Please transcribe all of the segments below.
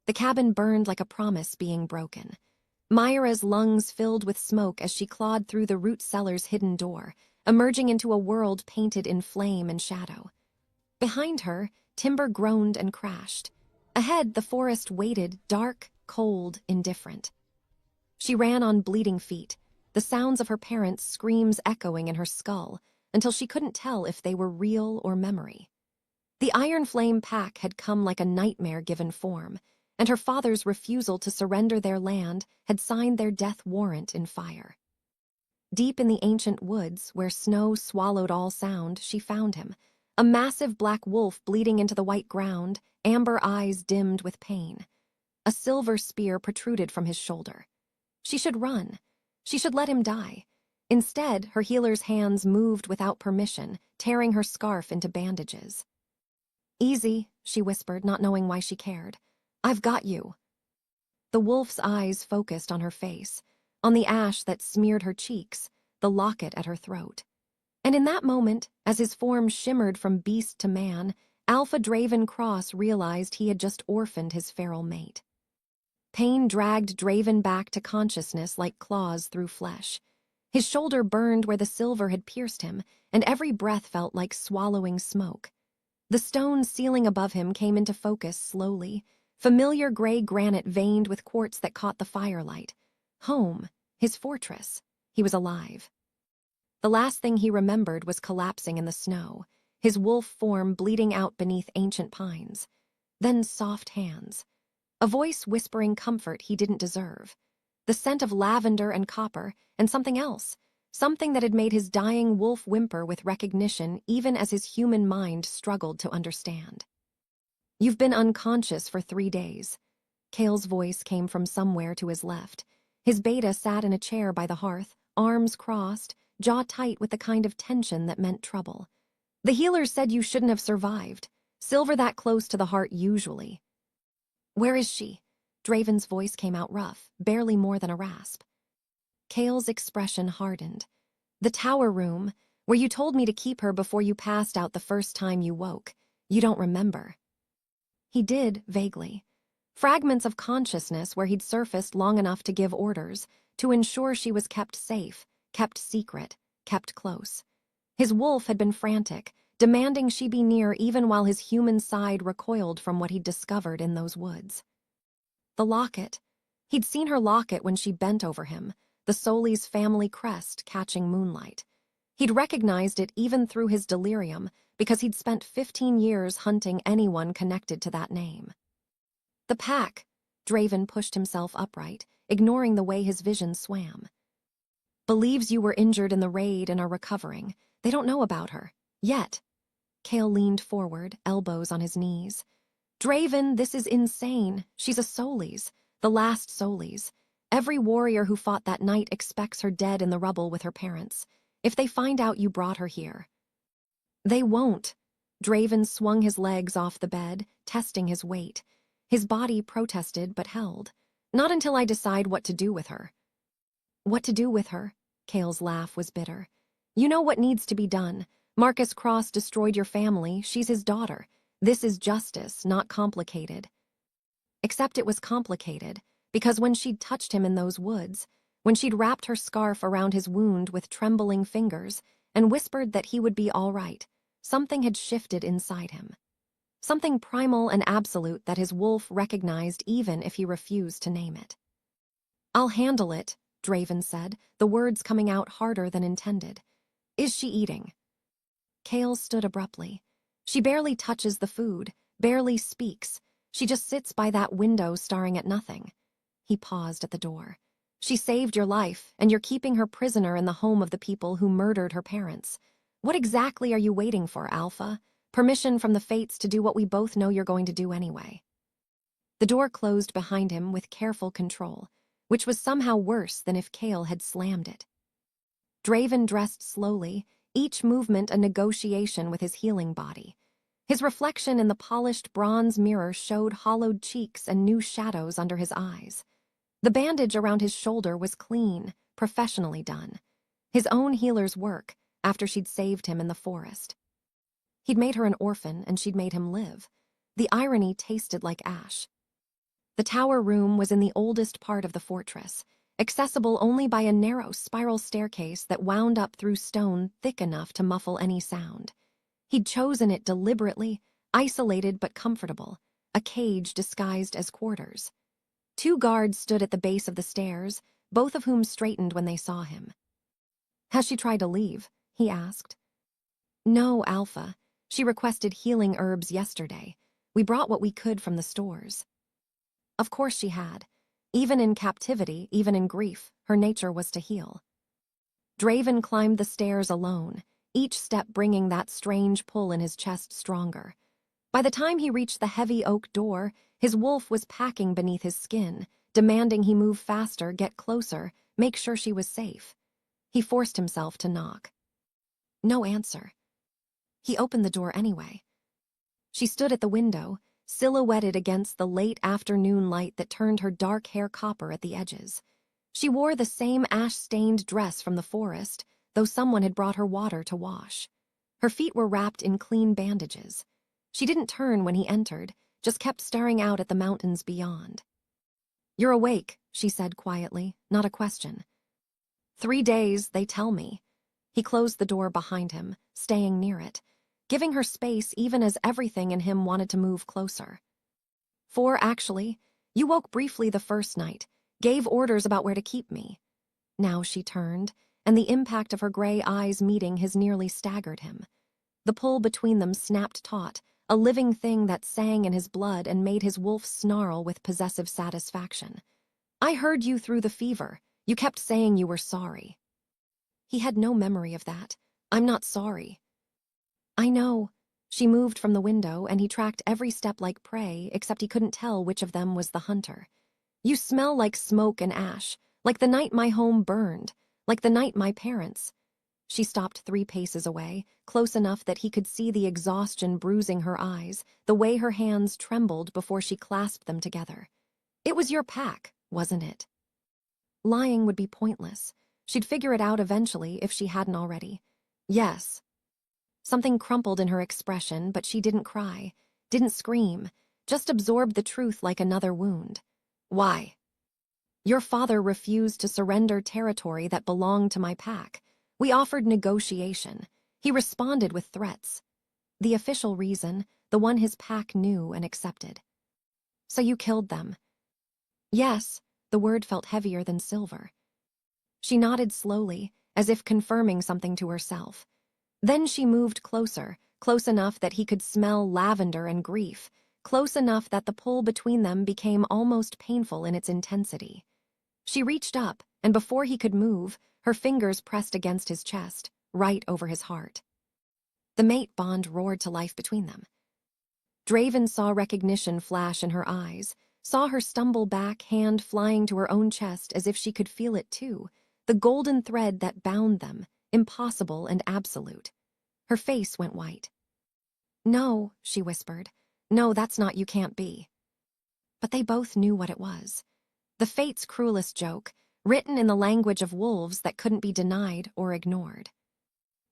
The cabin burned like a promise being broken. Myra's lungs filled with smoke as she clawed through the root cellar's hidden door, emerging into a world painted in flame and shadow. Behind her, timber groaned and crashed. Ahead, the forest waited, dark, cold, indifferent. She ran on bleeding feet, the sounds of her parents' screams echoing in her skull, until she couldn't tell if they were real or memory. The Iron Flame pack had come like a nightmare given form, and her father's refusal to surrender their land had signed their death warrant in fire. Deep in the ancient woods, where snow swallowed all sound, she found him, a massive black wolf bleeding into the white ground, amber eyes dimmed with pain. A silver spear protruded from his shoulder. She should run. She should let him die. Instead, her healer's hands moved without permission, tearing her scarf into bandages. "Easy," she whispered, not knowing why she cared. "I've got you." The wolf's eyes focused on her face, on the ash that smeared her cheeks, the locket at her throat. And in that moment, as his form shimmered from beast to man, Alpha Draven Cross realized he had just orphaned his feral mate. Pain dragged Draven back to consciousness like claws through flesh. His shoulder burned where the silver had pierced him, and every breath felt like swallowing smoke. The stone ceiling above him came into focus slowly, familiar gray granite veined with quartz that caught the firelight. Home, his fortress. He was alive. The last thing he remembered was collapsing in the snow, his wolf form bleeding out beneath ancient pines. Then soft hands. A voice whispering comfort he didn't deserve. The scent of lavender and copper, and something else. Something that had made his dying wolf whimper with recognition even as his human mind struggled to understand. "You've been unconscious for 3 days. Kale's voice came from somewhere to his left. His beta sat in a chair by the hearth, arms crossed, jaw tight with the kind of tension that meant trouble. "The healers said you shouldn't have survived. Silver that close to the heart usually." "Where is she?" Draven's voice came out rough, barely more than a rasp. Kale's expression hardened. "The tower room, where you told me to keep her before you passed out the first time you woke. You don't remember." He did, vaguely. Fragments of consciousness where he'd surfaced long enough to give orders, to ensure she was kept safe, kept secret, kept close. His wolf had been frantic, demanding she be near even while his human side recoiled from what he'd discovered in those woods. The locket. He'd seen her locket when she bent over him, the Solis family crest catching moonlight. He'd recognized it even through his delirium because he'd spent 15 years hunting anyone connected to that name. "The pack." Draven pushed himself upright, ignoring the way his vision swam. "Believes you were injured in the raid and are recovering. They don't know about her. Yet." Kale leaned forward, elbows on his knees. "Draven, this is insane. She's a Solis, the last Solis. Every warrior who fought that night expects her dead in the rubble with her parents. If they find out you brought her here." "They won't." Draven swung his legs off the bed, testing his weight. His body protested but held. "Not until I decide what to do with her." "What to do with her?" Kale's laugh was bitter. "You know what needs to be done. Marcus Cross destroyed your family. She's his daughter. This is justice, not complicated." Except it was complicated, because when she'd touched him in those woods, when she'd wrapped her scarf around his wound with trembling fingers and whispered that he would be all right, something had shifted inside him. Something primal and absolute that his wolf recognized even if he refused to name it. "I'll handle it," Draven said, the words coming out harder than intended. "Is she eating?" Kale stood abruptly. "She barely touches the food, barely speaks. She just sits by that window staring at nothing." He paused at the door. "She saved your life, and you're keeping her prisoner in the home of the people who murdered her parents. What exactly are you waiting for, Alpha? Permission from the fates to do what we both know you're going to do anyway." The door closed behind him with careful control, which was somehow worse than if Kale had slammed it. Draven dressed slowly, each movement a negotiation with his healing body. His reflection in the polished bronze mirror showed hollowed cheeks and new shadows under his eyes. The bandage around his shoulder was clean, professionally done. His own healer's work, after she'd saved him in the forest. He'd made her an orphan, and she'd made him live. The irony tasted like ash. The tower room was in the oldest part of the fortress, accessible only by a narrow spiral staircase that wound up through stone thick enough to muffle any sound. He'd chosen it deliberately, isolated but comfortable, a cage disguised as quarters. 2 guards stood at the base of the stairs, both of whom straightened when they saw him. "Has she tried to leave?" he asked. "No, Alpha. She requested healing herbs yesterday. We brought what we could from the stores." Of course she had. Even in captivity, even in grief, her nature was to heal. Draven climbed the stairs alone, each step bringing that strange pull in his chest stronger. By the time he reached the heavy oak door, his wolf was packing beneath his skin, demanding he move faster, get closer, make sure she was safe. He forced himself to knock. No answer. He opened the door anyway. She stood at the window, silhouetted against the late afternoon light that turned her dark hair copper at the edges. She wore the same ash-stained dress from the forest, though someone had brought her water to wash. Her feet were wrapped in clean bandages. She didn't turn when he entered, just kept staring out at the mountains beyond. "You're awake," she said quietly, not a question. 3 days, they tell me." He closed the door behind him, staying near it, giving her space even as everything in him wanted to move closer. 4, actually. You woke briefly the first night, gave orders about where to keep me." Now she turned, and the impact of her gray eyes meeting his nearly staggered him. The pull between them snapped taut, a living thing that sang in his blood and made his wolf snarl with possessive satisfaction. "I heard you through the fever. You kept saying you were sorry." He had no memory of that. "I'm not sorry." "I know." She moved from the window, and he tracked every step like prey, except he couldn't tell which of them was the hunter. "You smell like smoke and ash, like the night my home burned, like the night my parents." She stopped 3 paces away, close enough that he could see the exhaustion bruising her eyes, the way her hands trembled before she clasped them together. "It was your pack, wasn't it?" Lying would be pointless. She'd figure it out eventually if she hadn't already. "Yes." Something crumpled in her expression, but she didn't cry, didn't scream, just absorbed the truth like another wound. "Why?" "Your father refused to surrender territory that belonged to my pack. We offered negotiation. He responded with threats. The official reason, the one his pack knew and accepted." "So you killed them?" "Yes." The word felt heavier than silver. She nodded slowly, as if confirming something to herself. Then she moved closer, close enough that he could smell lavender and grief, close enough that the pull between them became almost painful in its intensity. She reached up, and before he could move, her fingers pressed against his chest, right over his heart. The mate bond roared to life between them. Draven saw recognition flash in her eyes, saw her stumble back, hand flying to her own chest as if she could feel it too, the golden thread that bound them, impossible and absolute. Her face went white. "No," she whispered. "No, that's not you can't be." But they both knew what it was. The fate's cruelest joke, written in the language of wolves that couldn't be denied or ignored.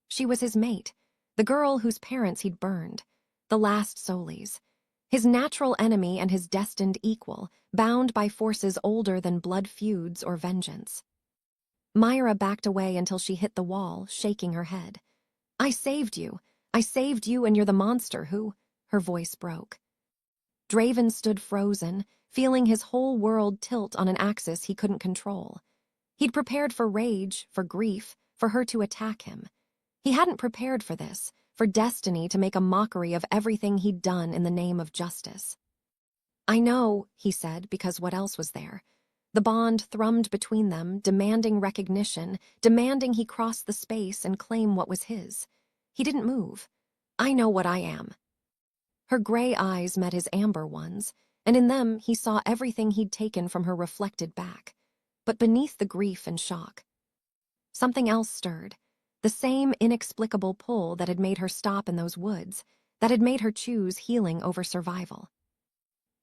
She was his mate, the girl whose parents he'd burned, the last Solis, his natural enemy and his destined equal, bound by forces older than blood feuds or vengeance. Myra backed away until she hit the wall, shaking her head. I saved you, and you're the monster who..." Her voice broke. Draven stood frozen, feeling his whole world tilt on an axis he couldn't control. He'd prepared for rage, for grief, for her to attack him. He hadn't prepared for this, for destiny to make a mockery of everything he'd done in the name of justice. "I know," he said, because what else was there? The bond thrummed between them, demanding recognition, demanding he cross the space and claim what was his. He didn't move. "I know what I am." Her gray eyes met his amber ones, and in them he saw everything he'd taken from her reflected back, but beneath the grief and shock. Something else stirred, the same inexplicable pull that had made her stop in those woods, that had made her choose healing over survival.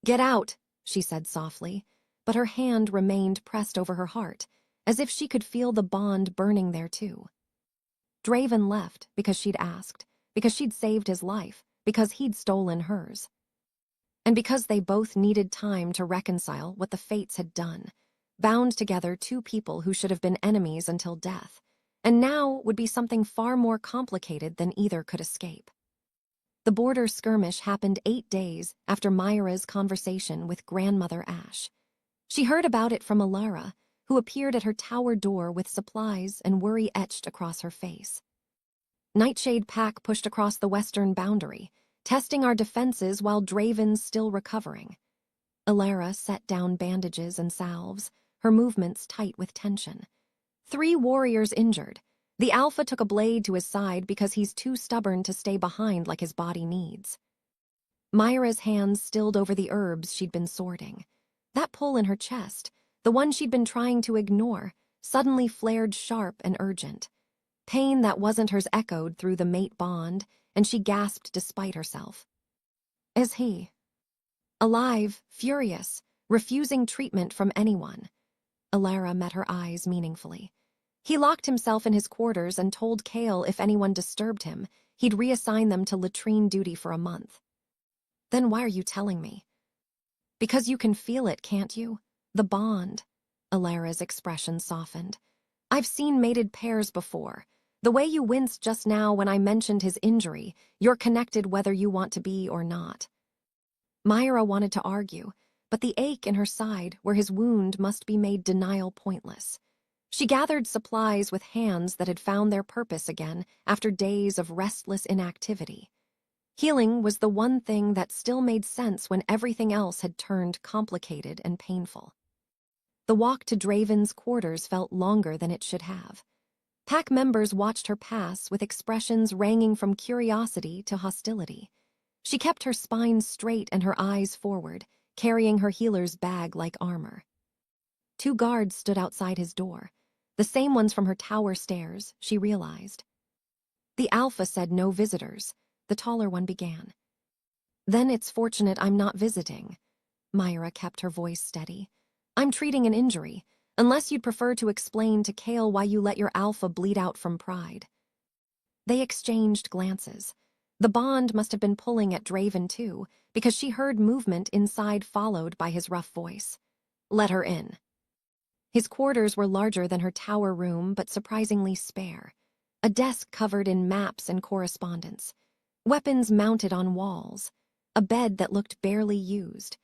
"Get out," she said softly, but her hand remained pressed over her heart, as if she could feel the bond burning there too. Draven left because she'd asked, because she'd saved his life, because he'd stolen hers. And because they both needed time to reconcile what the fates had done, bound together two people who should have been enemies until death, and now would be something far more complicated than either could escape. The border skirmish happened 8 days after Myra's conversation with Grandmother Ash. She heard about it from Alara, who appeared at her tower door with supplies and worry etched across her face. Nightshade Pack pushed across the western boundary, testing our defenses while Draven's still recovering. Alara set down bandages and salves, her movements tight with tension. 3 warriors injured. The Alpha took a blade to his side because he's too stubborn to stay behind like his body needs. Myra's hands stilled over the herbs she'd been sorting. That pull in her chest, the one she'd been trying to ignore, suddenly flared sharp and urgent. Pain that wasn't hers echoed through the mate bond, and she gasped despite herself. Is he? Alive, furious, refusing treatment from anyone. Alara met her eyes meaningfully. He locked himself in his quarters and told Kale if anyone disturbed him, he'd reassign them to latrine duty for a month. Then why are you telling me? Because you can feel it, can't you? The bond. Alara's expression softened. I've seen mated pairs before. The way you winced just now when I mentioned his injury, you're connected whether you want to be or not. Myra wanted to argue, but the ache in her side where his wound must be made denial pointless. She gathered supplies with hands that had found their purpose again after days of restless inactivity. Healing was the one thing that still made sense when everything else had turned complicated and painful. The walk to Draven's quarters felt longer than it should have. Pack members watched her pass with expressions ranging from curiosity to hostility. She kept her spine straight and her eyes forward, carrying her healer's bag like armor. 2 guards stood outside his door, the same ones from her tower stairs, she realized. The Alpha said no visitors, the taller one began. Then it's fortunate I'm not visiting. Myra kept her voice steady. I'm treating an injury, unless you'd prefer to explain to Kale why you let your Alpha bleed out from pride. They exchanged glances. The bond must have been pulling at Draven too, because she heard movement inside followed by his rough voice. Let her in. His quarters were larger than her tower room, but surprisingly spare. A desk covered in maps and correspondence. Weapons mounted on walls. A bed that looked barely used.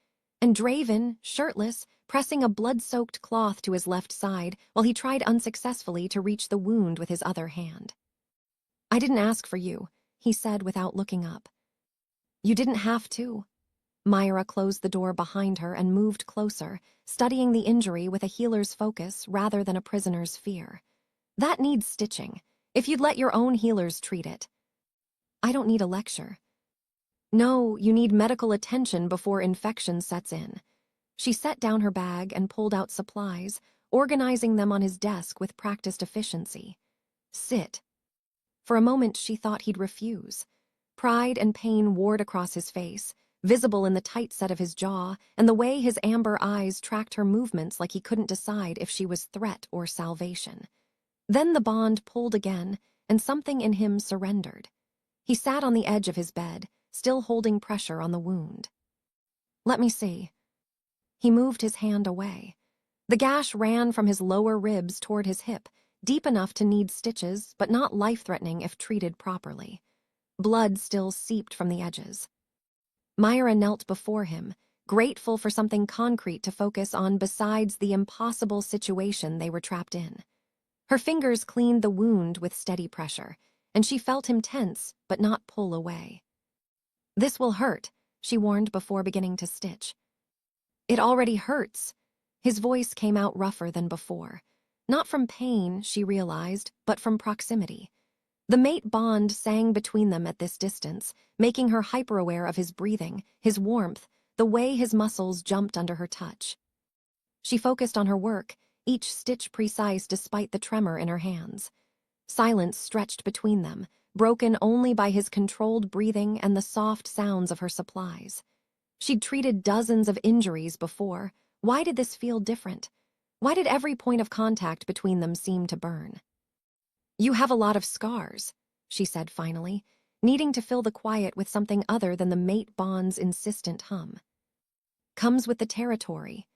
And Draven, shirtless, pressing a blood-soaked cloth to his left side while he tried unsuccessfully to reach the wound with his other hand. I didn't ask for you, he said without looking up. You didn't have to. Myra closed the door behind her and moved closer, studying the injury with a healer's focus rather than a prisoner's fear. That needs stitching. If you'd let your own healers treat it. I don't need a lecture. No, you need medical attention before infection sets in. She set down her bag and pulled out supplies, organizing them on his desk with practiced efficiency. Sit. For a moment she thought he'd refuse. Pride and pain warred across his face, visible in the tight set of his jaw and the way his amber eyes tracked her movements like he couldn't decide if she was threat or salvation. Then the bond pulled again, and something in him surrendered. He sat on the edge of his bed, still holding pressure on the wound. Let me see. He moved his hand away. The gash ran from his lower ribs toward his hip, deep enough to need stitches, but not life-threatening if treated properly. Blood still seeped from the edges. Myra knelt before him, grateful for something concrete to focus on besides the impossible situation they were trapped in. Her fingers cleaned the wound with steady pressure, and she felt him tense but not pull away. This will hurt, she warned before beginning to stitch. It already hurts. His voice came out rougher than before. Not from pain, she realized, but from proximity. The mate bond sang between them at this distance, making her hyper-aware of his breathing, his warmth, the way his muscles jumped under her touch. She focused on her work, each stitch precise despite the tremor in her hands. Silence stretched between them, broken only by his controlled breathing and the soft sounds of her supplies. She'd treated dozens of injuries before. Why did this feel different? Why did every point of contact between them seem to burn? You have a lot of scars, she said finally, needing to fill the quiet with something other than the mate bond's insistent hum. Comes with the territory.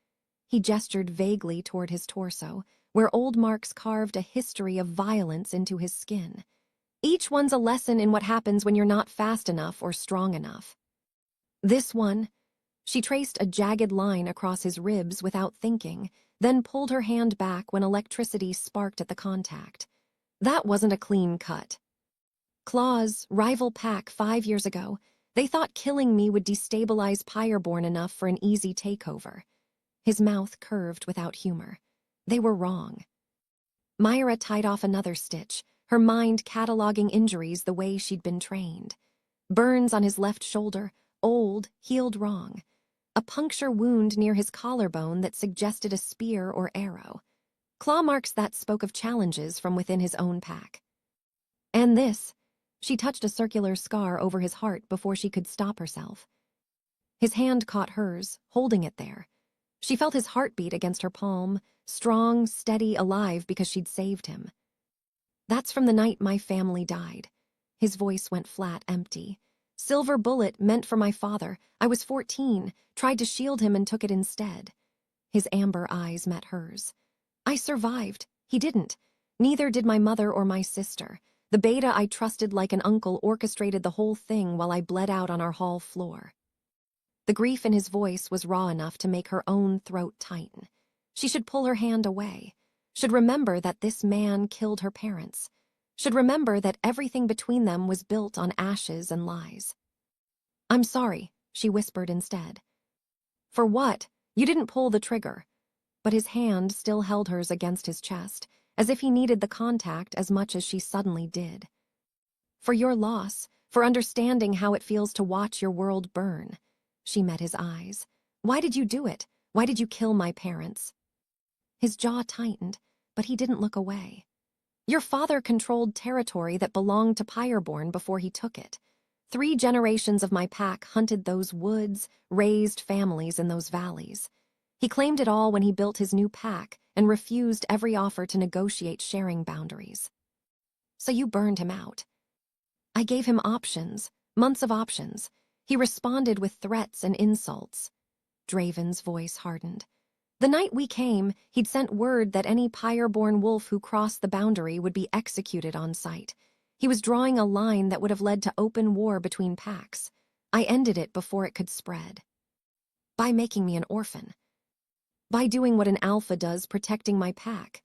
He gestured vaguely toward his torso, where old marks carved a history of violence into his skin. Each one's a lesson in what happens when you're not fast enough or strong enough. This one, she traced a jagged line across his ribs without thinking, then pulled her hand back when electricity sparked at the contact. That wasn't a clean cut. Claw's rival pack 5 years ago, they thought killing me would destabilize Pyreborn enough for an easy takeover. His mouth curved without humor. They were wrong. Myra tied off another stitch, her mind cataloging injuries the way she'd been trained. Burns on his left shoulder, old, healed wrong. A puncture wound near his collarbone that suggested a spear or arrow. Claw marks that spoke of challenges from within his own pack. And this, she touched a circular scar over his heart before she could stop herself. His hand caught hers, holding it there. She felt his heartbeat against her palm, strong, steady, alive because she'd saved him. That's from the night my family died. His voice went flat, empty. Silver bullet meant for my father. I was 14, tried to shield him and took it instead. His amber eyes met hers. I survived. He didn't. Neither did my mother or my sister. The beta I trusted like an uncle orchestrated the whole thing while I bled out on our hall floor. The grief in his voice was raw enough to make her own throat tighten. She should pull her hand away. Should remember that this man killed her parents. Should remember that everything between them was built on ashes and lies. I'm sorry, she whispered instead. For what? You didn't pull the trigger. But his hand still held hers against his chest, as if he needed the contact as much as she suddenly did. For your loss, for understanding how it feels to watch your world burn. She met his eyes. Why did you do it? Why did you kill my parents? His jaw tightened, but he didn't look away. Your father controlled territory that belonged to Pyreborn before he took it. 3 generations of my pack hunted those woods, raised families in those valleys. He claimed it all when he built his new pack and refused every offer to negotiate sharing boundaries. So you burned him out. I gave him options, months of options. He responded with threats and insults. Draven's voice hardened. The night we came, he'd sent word that any Pyreborn wolf who crossed the boundary would be executed on sight. He was drawing a line that would have led to open war between packs. I ended it before it could spread. By making me an orphan. By doing what an alpha does, protecting my pack.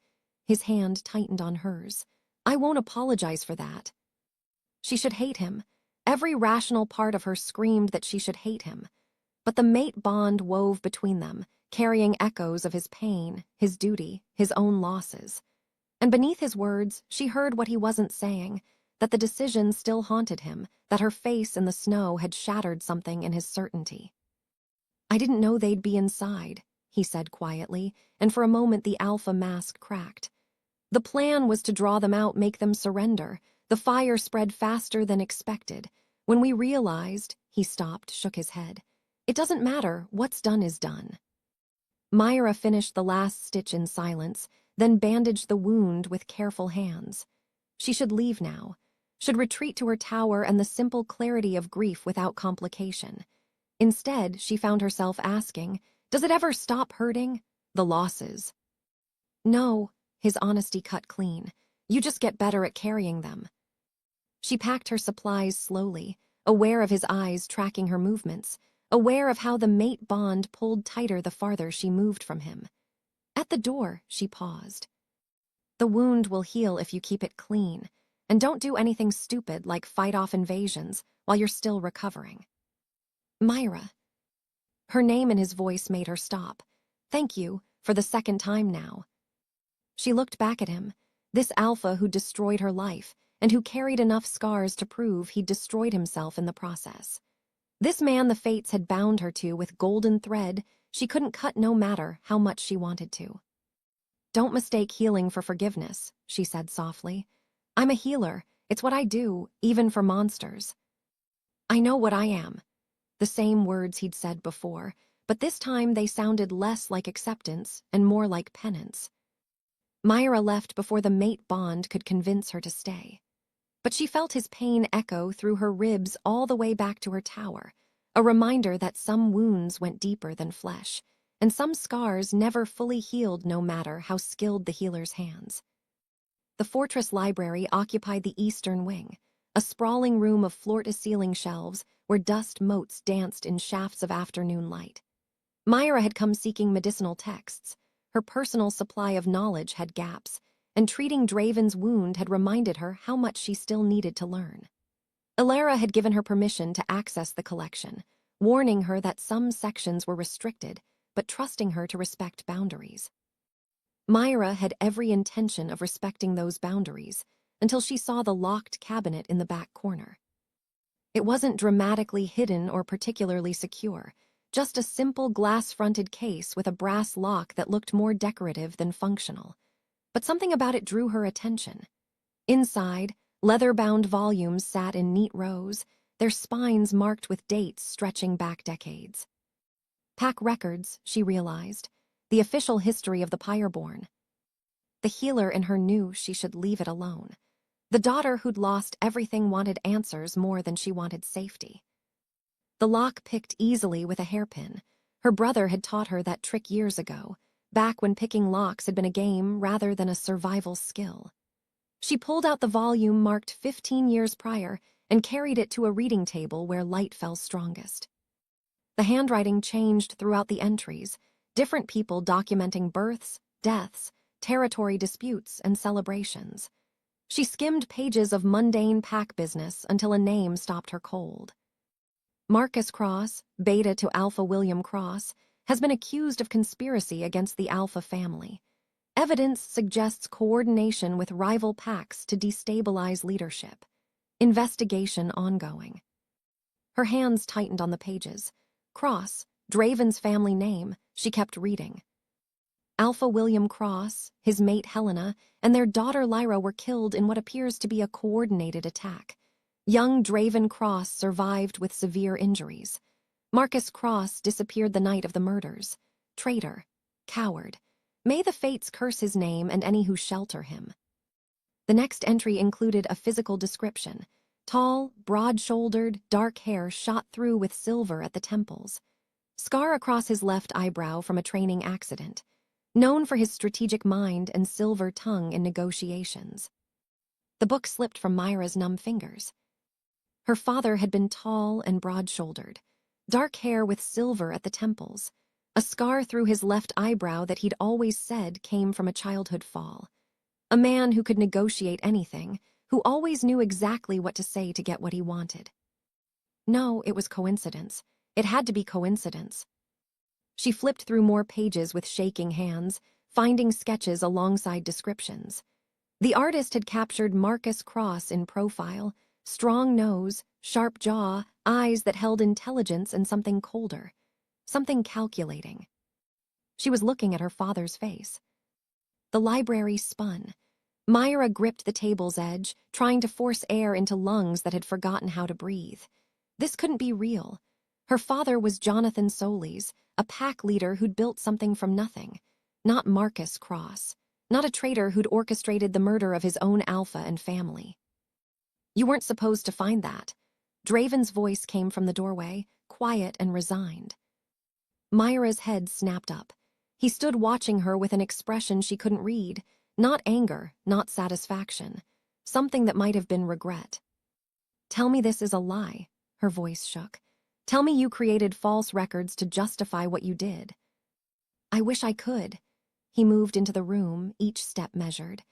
His hand tightened on hers. I won't apologize for that. She should hate him. Every rational part of her screamed that she should hate him. But the mate bond wove between them, carrying echoes of his pain, his duty, his own losses. And beneath his words, she heard what he wasn't saying, that the decision still haunted him, that her face in the snow had shattered something in his certainty. I didn't know they'd be inside, he said quietly, and for a moment the alpha mask cracked. The plan was to draw them out, make them surrender. The fire spread faster than expected. When we realized, he stopped, shook his head. It doesn't matter, what's done is done. Myra finished the last stitch in silence, then bandaged the wound with careful hands. She should leave now, should retreat to her tower and the simple clarity of grief without complication. Instead, she found herself asking, does it ever stop hurting? The losses. No, his honesty cut clean. You just get better at carrying them. She packed her supplies slowly, aware of his eyes tracking her movements, aware of how the mate bond pulled tighter the farther she moved from him. At the door, she paused. The wound will heal if you keep it clean, and don't do anything stupid like fight off invasions while you're still recovering. Myra. Her name and his voice made her stop. Thank you, for the second time now. She looked back at him, this alpha who destroyed her life, and who carried enough scars to prove he'd destroyed himself in the process. This man the fates had bound her to with golden thread she couldn't cut no matter how much she wanted to. Don't mistake healing for forgiveness, she said softly. I'm a healer. It's what I do, even for monsters. I know what I am. The same words he'd said before, but this time they sounded less like acceptance and more like penance. Myra left before the mate bond could convince her to stay. But she felt his pain echo through her ribs all the way back to her tower, a reminder that some wounds went deeper than flesh, and some scars never fully healed no matter how skilled the healer's hands. The fortress library occupied the eastern wing, a sprawling room of floor-to-ceiling shelves where dust motes danced in shafts of afternoon light. Myra had come seeking medicinal texts. Her personal supply of knowledge had gaps, and treating Draven's wound had reminded her how much she still needed to learn. Elara had given her permission to access the collection, warning her that some sections were restricted, but trusting her to respect boundaries. Myra had every intention of respecting those boundaries until she saw the locked cabinet in the back corner. It wasn't dramatically hidden or particularly secure, just a simple glass-fronted case with a brass lock that looked more decorative than functional. But something about it drew her attention. Inside, leather-bound volumes sat in neat rows, their spines marked with dates stretching back decades. Pack records, she realized, the official history of the Pyreborn. The healer in her knew she should leave it alone. The daughter who'd lost everything wanted answers more than she wanted safety. The lock picked easily with a hairpin. Her brother had taught her that trick years ago, back when picking locks had been a game rather than a survival skill. She pulled out the volume marked 15 years prior and carried it to a reading table where light fell strongest. The handwriting changed throughout the entries, different people documenting births, deaths, territory disputes, and celebrations. She skimmed pages of mundane pack business until a name stopped her cold. Marcus Cross, beta to Alpha William Cross, has been accused of conspiracy against the Alpha family. Evidence suggests coordination with rival packs to destabilize leadership. Investigation ongoing. Her hands tightened on the pages. Cross, Draven's family name, she kept reading. Alpha William Cross, his mate Helena, and their daughter Lyra were killed in what appears to be a coordinated attack. Young Draven Cross survived with severe injuries. Marcus Cross disappeared the night of the murders. Traitor. Coward. May the fates curse his name and any who shelter him. The next entry included a physical description. Tall, broad-shouldered, dark hair shot through with silver at the temples. Scar across his left eyebrow from a training accident. Known for his strategic mind and silver tongue in negotiations. The book slipped from Myra's numb fingers. Her father had been tall and broad-shouldered, dark hair with silver at the temples, a scar through his left eyebrow that he'd always said came from a childhood fall. A man who could negotiate anything, who always knew exactly what to say to get what he wanted. No, it was coincidence. It had to be coincidence. She flipped through more pages with shaking hands, finding sketches alongside descriptions. The artist had captured Marcus Cross in profile, strong nose, sharp jaw, eyes that held intelligence and something colder, something calculating. She was looking at her father's face. The library spun. Myra gripped the table's edge, trying to force air into lungs that had forgotten how to breathe. This couldn't be real. Her father was Jonathan Solis, a pack leader who'd built something from nothing. Not Marcus Cross. Not a traitor who'd orchestrated the murder of his own alpha and family. You weren't supposed to find that. Draven's voice came from the doorway, quiet and resigned. Myra's head snapped up. He stood watching her with an expression she couldn't read. Not anger, not satisfaction. Something that might have been regret. Tell me this is a lie, her voice shook. Tell me you created false records to justify what you did. I wish I could. He moved into the room, each step measured.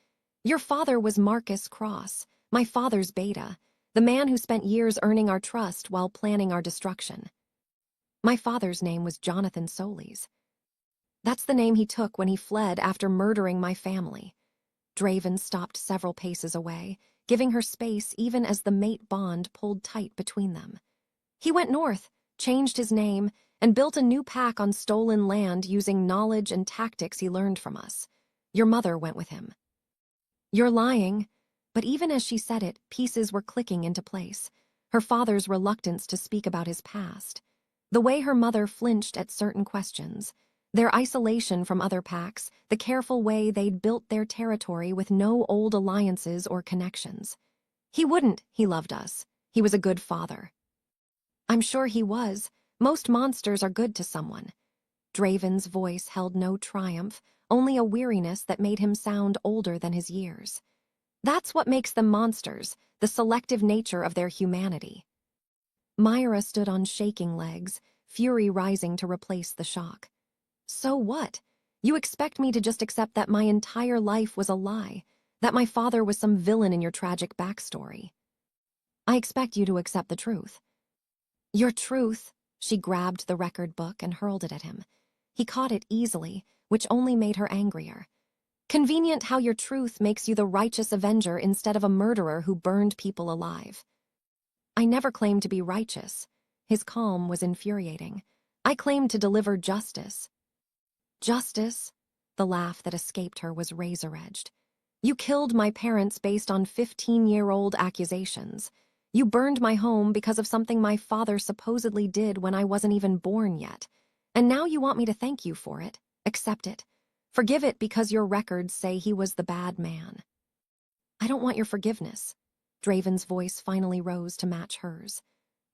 Your father was Marcus Cross, my father's beta, the man who spent years earning our trust while planning our destruction. My father's name was Jonathan Solis. That's the name he took when he fled after murdering my family. Draven stopped several paces away, giving her space even as the mate bond pulled tight between them. He went north, changed his name, and built a new pack on stolen land using knowledge and tactics he learned from us. Your mother went with him. You're lying. But even as she said it, pieces were clicking into place. Her father's reluctance to speak about his past. The way her mother flinched at certain questions. Their isolation from other packs, the careful way they'd built their territory with no old alliances or connections. He wouldn't, he loved us. He was a good father. I'm sure he was. Most monsters are good to someone. Draven's voice held no triumph, only a weariness that made him sound older than his years. That's what makes them monsters, the selective nature of their humanity. Myra stood on shaking legs, fury rising to replace the shock. So what? You expect me to just accept that my entire life was a lie, that my father was some villain in your tragic backstory. I expect you to accept the truth. Your truth, she grabbed the record book and hurled it at him. He caught it easily, which only made her angrier. Convenient how your truth makes you the righteous avenger instead of a murderer who burned people alive. I never claimed to be righteous. His calm was infuriating. I claimed to deliver justice. Justice? The laugh that escaped her was razor-edged. You killed my parents based on 15-year-old accusations. You burned my home because of something my father supposedly did when I wasn't even born yet. And now you want me to thank you for it, accept it, forgive it because your records say he was the bad man. I don't want your forgiveness. Draven's voice finally rose to match hers.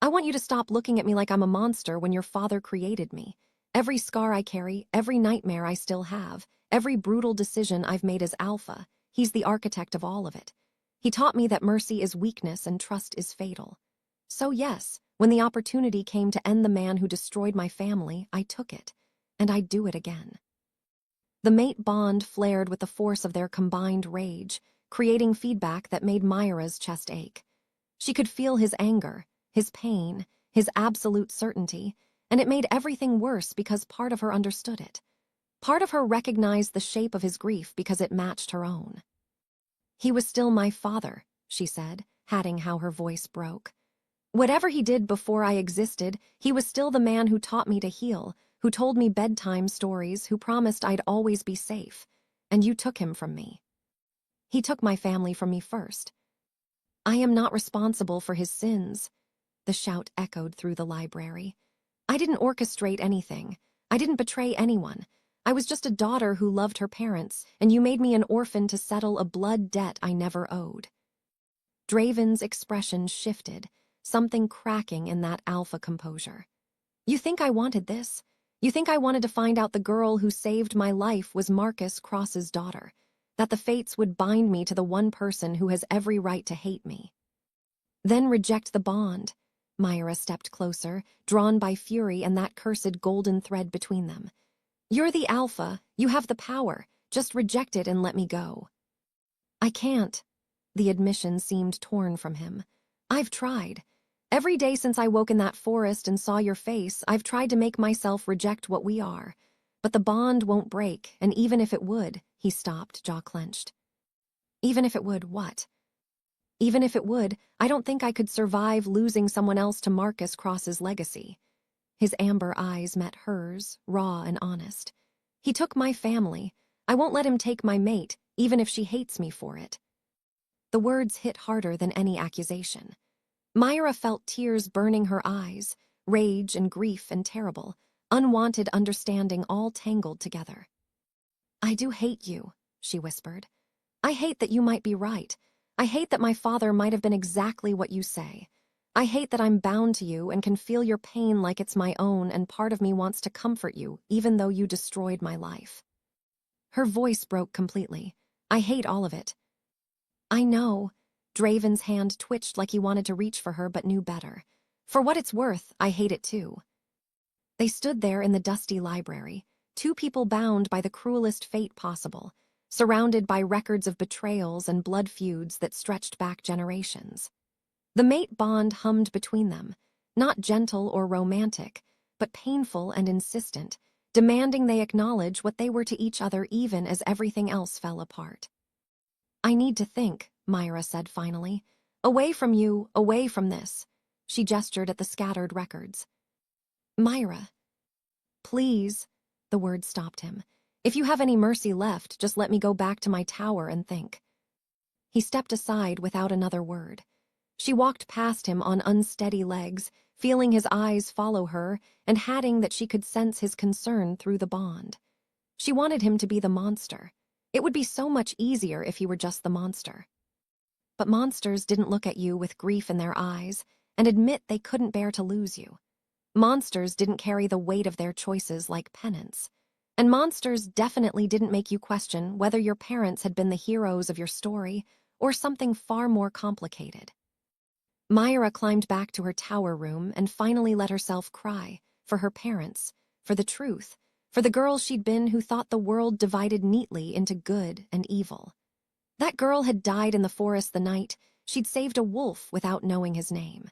I want you to stop looking at me like I'm a monster when your father created me. Every scar I carry, every nightmare I still have, every brutal decision I've made as Alpha, he's the architect of all of it. He taught me that mercy is weakness and trust is fatal. So yes, when the opportunity came to end the man who destroyed my family, I took it, and I'd do it again. The mate bond flared with the force of their combined rage, creating feedback that made Myra's chest ache. She could feel his anger, his pain, his absolute certainty, and it made everything worse because part of her understood it. Part of her recognized the shape of his grief because it matched her own. He was still my father, she said, hatting how her voice broke. Whatever he did before I existed, he was still the man who taught me to heal, who told me bedtime stories, who promised I'd always be safe. And you took him from me. He took my family from me first. I am not responsible for his sins. The shout echoed through the library. I didn't orchestrate anything. I didn't betray anyone. I was just a daughter who loved her parents, and you made me an orphan to settle a blood debt I never owed. Draven's expression shifted, something cracking in that alpha composure. You think I wanted this? You think I wanted to find out the girl who saved my life was Marcus Cross's daughter? That the fates would bind me to the one person who has every right to hate me? Then reject the bond. Myra stepped closer, drawn by fury and that cursed golden thread between them. You're the alpha. You have the power. Just reject it and let me go. I can't. The admission seemed torn from him. I've tried. Every day since I woke in that forest and saw your face, I've tried to make myself reject what we are. But the bond won't break, and even if it would, he stopped, jaw clenched. Even if it would, what? Even if it would, I don't think I could survive losing someone else to Marcus Cross's legacy. His amber eyes met hers, raw and honest. He took my family. I won't let him take my mate, even if she hates me for it. The words hit harder than any accusation. Myra felt tears burning her eyes, rage and grief and terrible, unwanted understanding all tangled together. I do hate you, she whispered. I hate that you might be right. I hate that my father might have been exactly what you say. I hate that I'm bound to you and can feel your pain like it's my own, and part of me wants to comfort you, even though you destroyed my life. Her voice broke completely. I hate all of it. I know. Draven's hand twitched like he wanted to reach for her but knew better. For what it's worth, I hate it too. They stood there in the dusty library, two people bound by the cruelest fate possible, surrounded by records of betrayals and blood feuds that stretched back generations. The mate bond hummed between them, not gentle or romantic, but painful and insistent, demanding they acknowledge what they were to each other even as everything else fell apart. I need to think, Myra said finally. Away from you, away from this. She gestured at the scattered records. Myra. Please, the words stopped him. If you have any mercy left, just let me go back to my tower and think. He stepped aside without another word. She walked past him on unsteady legs, feeling his eyes follow her and hatting that she could sense his concern through the bond. She wanted him to be the monster. It would be so much easier if he were just the monster. But monsters didn't look at you with grief in their eyes. and admit they couldn't bear to lose you. Monsters didn't carry the weight of their choices like penance. And monsters definitely didn't make you question whether your parents had been the heroes of your story or something far more complicated. Myra climbed back to her tower room and finally let herself cry for her parents, for the truth, for the girl she'd been who thought the world divided neatly into good and evil. That girl had died in the forest the night she'd saved a wolf without knowing his name.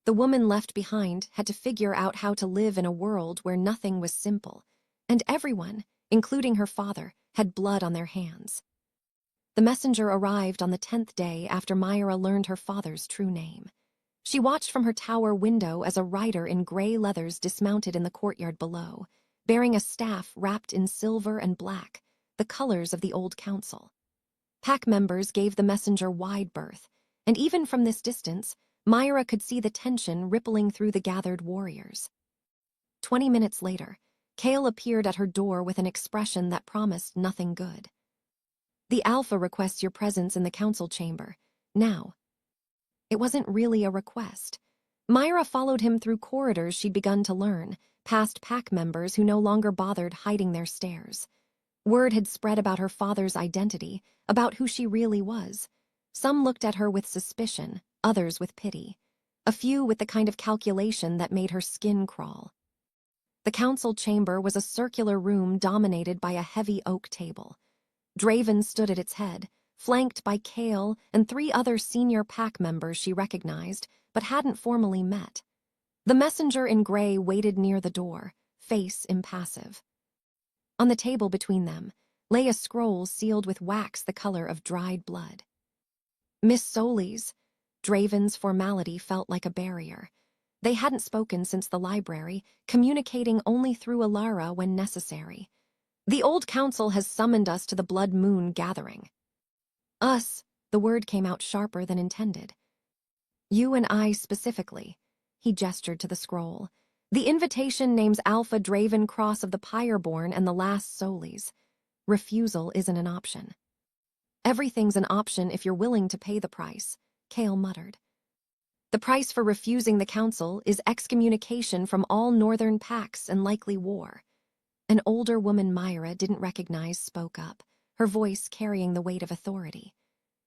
The woman left behind had to figure out how to live in a world where nothing was simple, and everyone, including her father, had blood on their hands. The messenger arrived on the 10th day after Myra learned her father's true name. She watched from her tower window as a rider in gray leathers dismounted in the courtyard below, bearing a staff wrapped in silver and black, the colors of the old council. Pack members gave the messenger wide berth, and even from this distance, Myra could see the tension rippling through the gathered warriors. 20 minutes later, Kale appeared at her door with an expression that promised nothing good. The Alpha requests your presence in the council chamber, now. It wasn't really a request. Myra followed him through corridors she'd begun to learn, past pack members who no longer bothered hiding their stares. Word had spread about her father's identity, about who she really was. Some looked at her with suspicion, others with pity. A few with the kind of calculation that made her skin crawl. The council chamber was a circular room dominated by a heavy oak table. Draven stood at its head, flanked by Kale and 3 other senior pack members she recognized, but hadn't formally met. The messenger in gray waited near the door, face impassive. On the table between them lay a scroll sealed with wax the color of dried blood. Miss Solis. Draven's formality felt like a barrier. They hadn't spoken since the library, communicating only through Alara when necessary. The old council has summoned us to the Blood Moon gathering. Us, the word came out sharper than intended. You and I specifically, he gestured to the scroll. The invitation names Alpha Draven Cross of the Pyreborn and the last Solis. Refusal isn't an option. Everything's an option if you're willing to pay the price, Kale muttered. The price for refusing the council is excommunication from all northern packs and likely war. An older woman Myra didn't recognize spoke up, her voice carrying the weight of authority.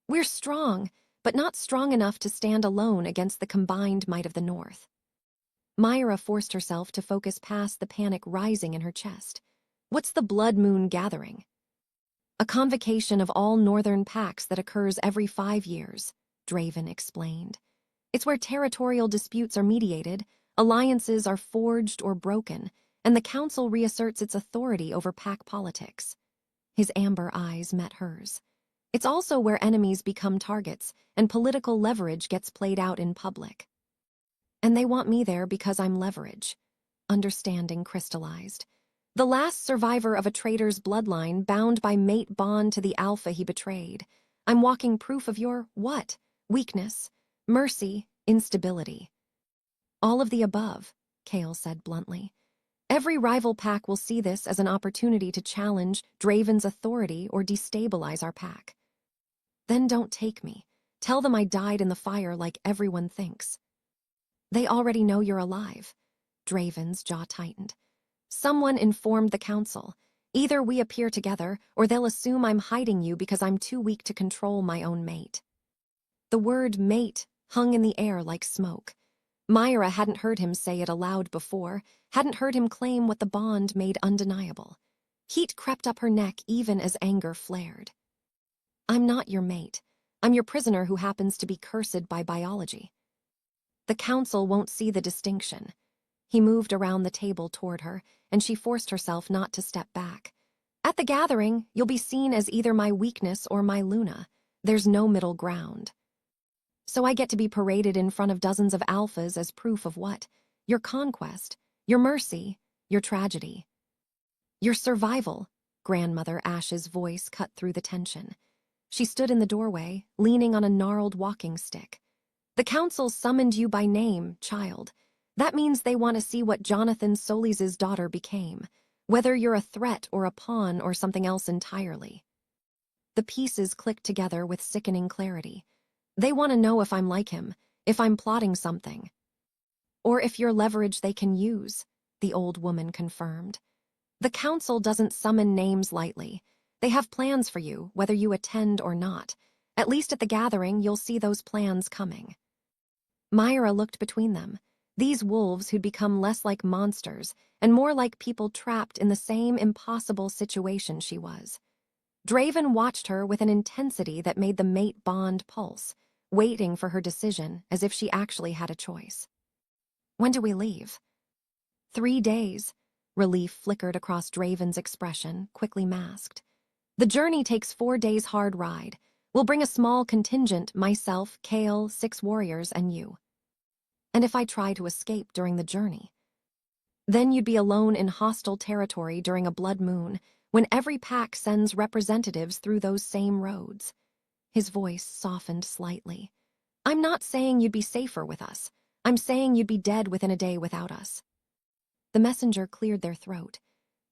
We're strong, but not strong enough to stand alone against the combined might of the North. Myra forced herself to focus past the panic rising in her chest. What's the Blood Moon gathering? A convocation of all northern packs that occurs every 5 years, Draven explained. It's where territorial disputes are mediated, alliances are forged or broken, and the council reasserts its authority over pack politics. His amber eyes met hers. It's also where enemies become targets, and political leverage gets played out in public. And they want me there because I'm leverage. Understanding crystallized. The last survivor of a traitor's bloodline bound by mate bond to the Alpha he betrayed. I'm walking proof of your, what? Weakness, mercy, instability. All of the above, Kale said bluntly. Every rival pack will see this as an opportunity to challenge Draven's authority or destabilize our pack. Then don't take me. Tell them I died in the fire like everyone thinks. They already know you're alive. Draven's jaw tightened. Someone informed the council. Either we appear together, or they'll assume I'm hiding you because I'm too weak to control my own mate. The word mate hung in the air like smoke. Myra hadn't heard him say it aloud before, hadn't heard him claim what the bond made undeniable. Heat crept up her neck even as anger flared. I'm not your mate. I'm your prisoner who happens to be cursed by biology. The council won't see the distinction. He moved around the table toward her, and she forced herself not to step back. At the gathering, you'll be seen as either my weakness or my Luna. There's no middle ground. So I get to be paraded in front of dozens of alphas as proof of what? Your conquest, your mercy, your tragedy. Your survival, Grandmother Ash's voice cut through the tension. She stood in the doorway, leaning on a gnarled walking stick. The council summoned you by name, child. That means they want to see what Jonathan Solis' daughter became, whether you're a threat or a pawn or something else entirely. The pieces clicked together with sickening clarity. They want to know if I'm like him, if I'm plotting something. Or if you're leverage they can use, the old woman confirmed. The council doesn't summon names lightly. They have plans for you, whether you attend or not. At least at the gathering, you'll see those plans coming. Myra looked between them. These wolves who'd become less like monsters and more like people trapped in the same impossible situation she was. Draven watched her with an intensity that made the mate bond pulse, waiting for her decision as if she actually had a choice. When do we leave? 3 days. Relief flickered across Draven's expression, quickly masked. The journey takes 4 days hard ride. We'll bring a small contingent, myself, Kale, 6 warriors, and you. And if I try to escape during the journey? Then you'd be alone in hostile territory during a blood moon, when every pack sends representatives through those same roads. His voice softened slightly. I'm not saying you'd be safer with us. I'm saying you'd be dead within a day without us. The messenger cleared their throat.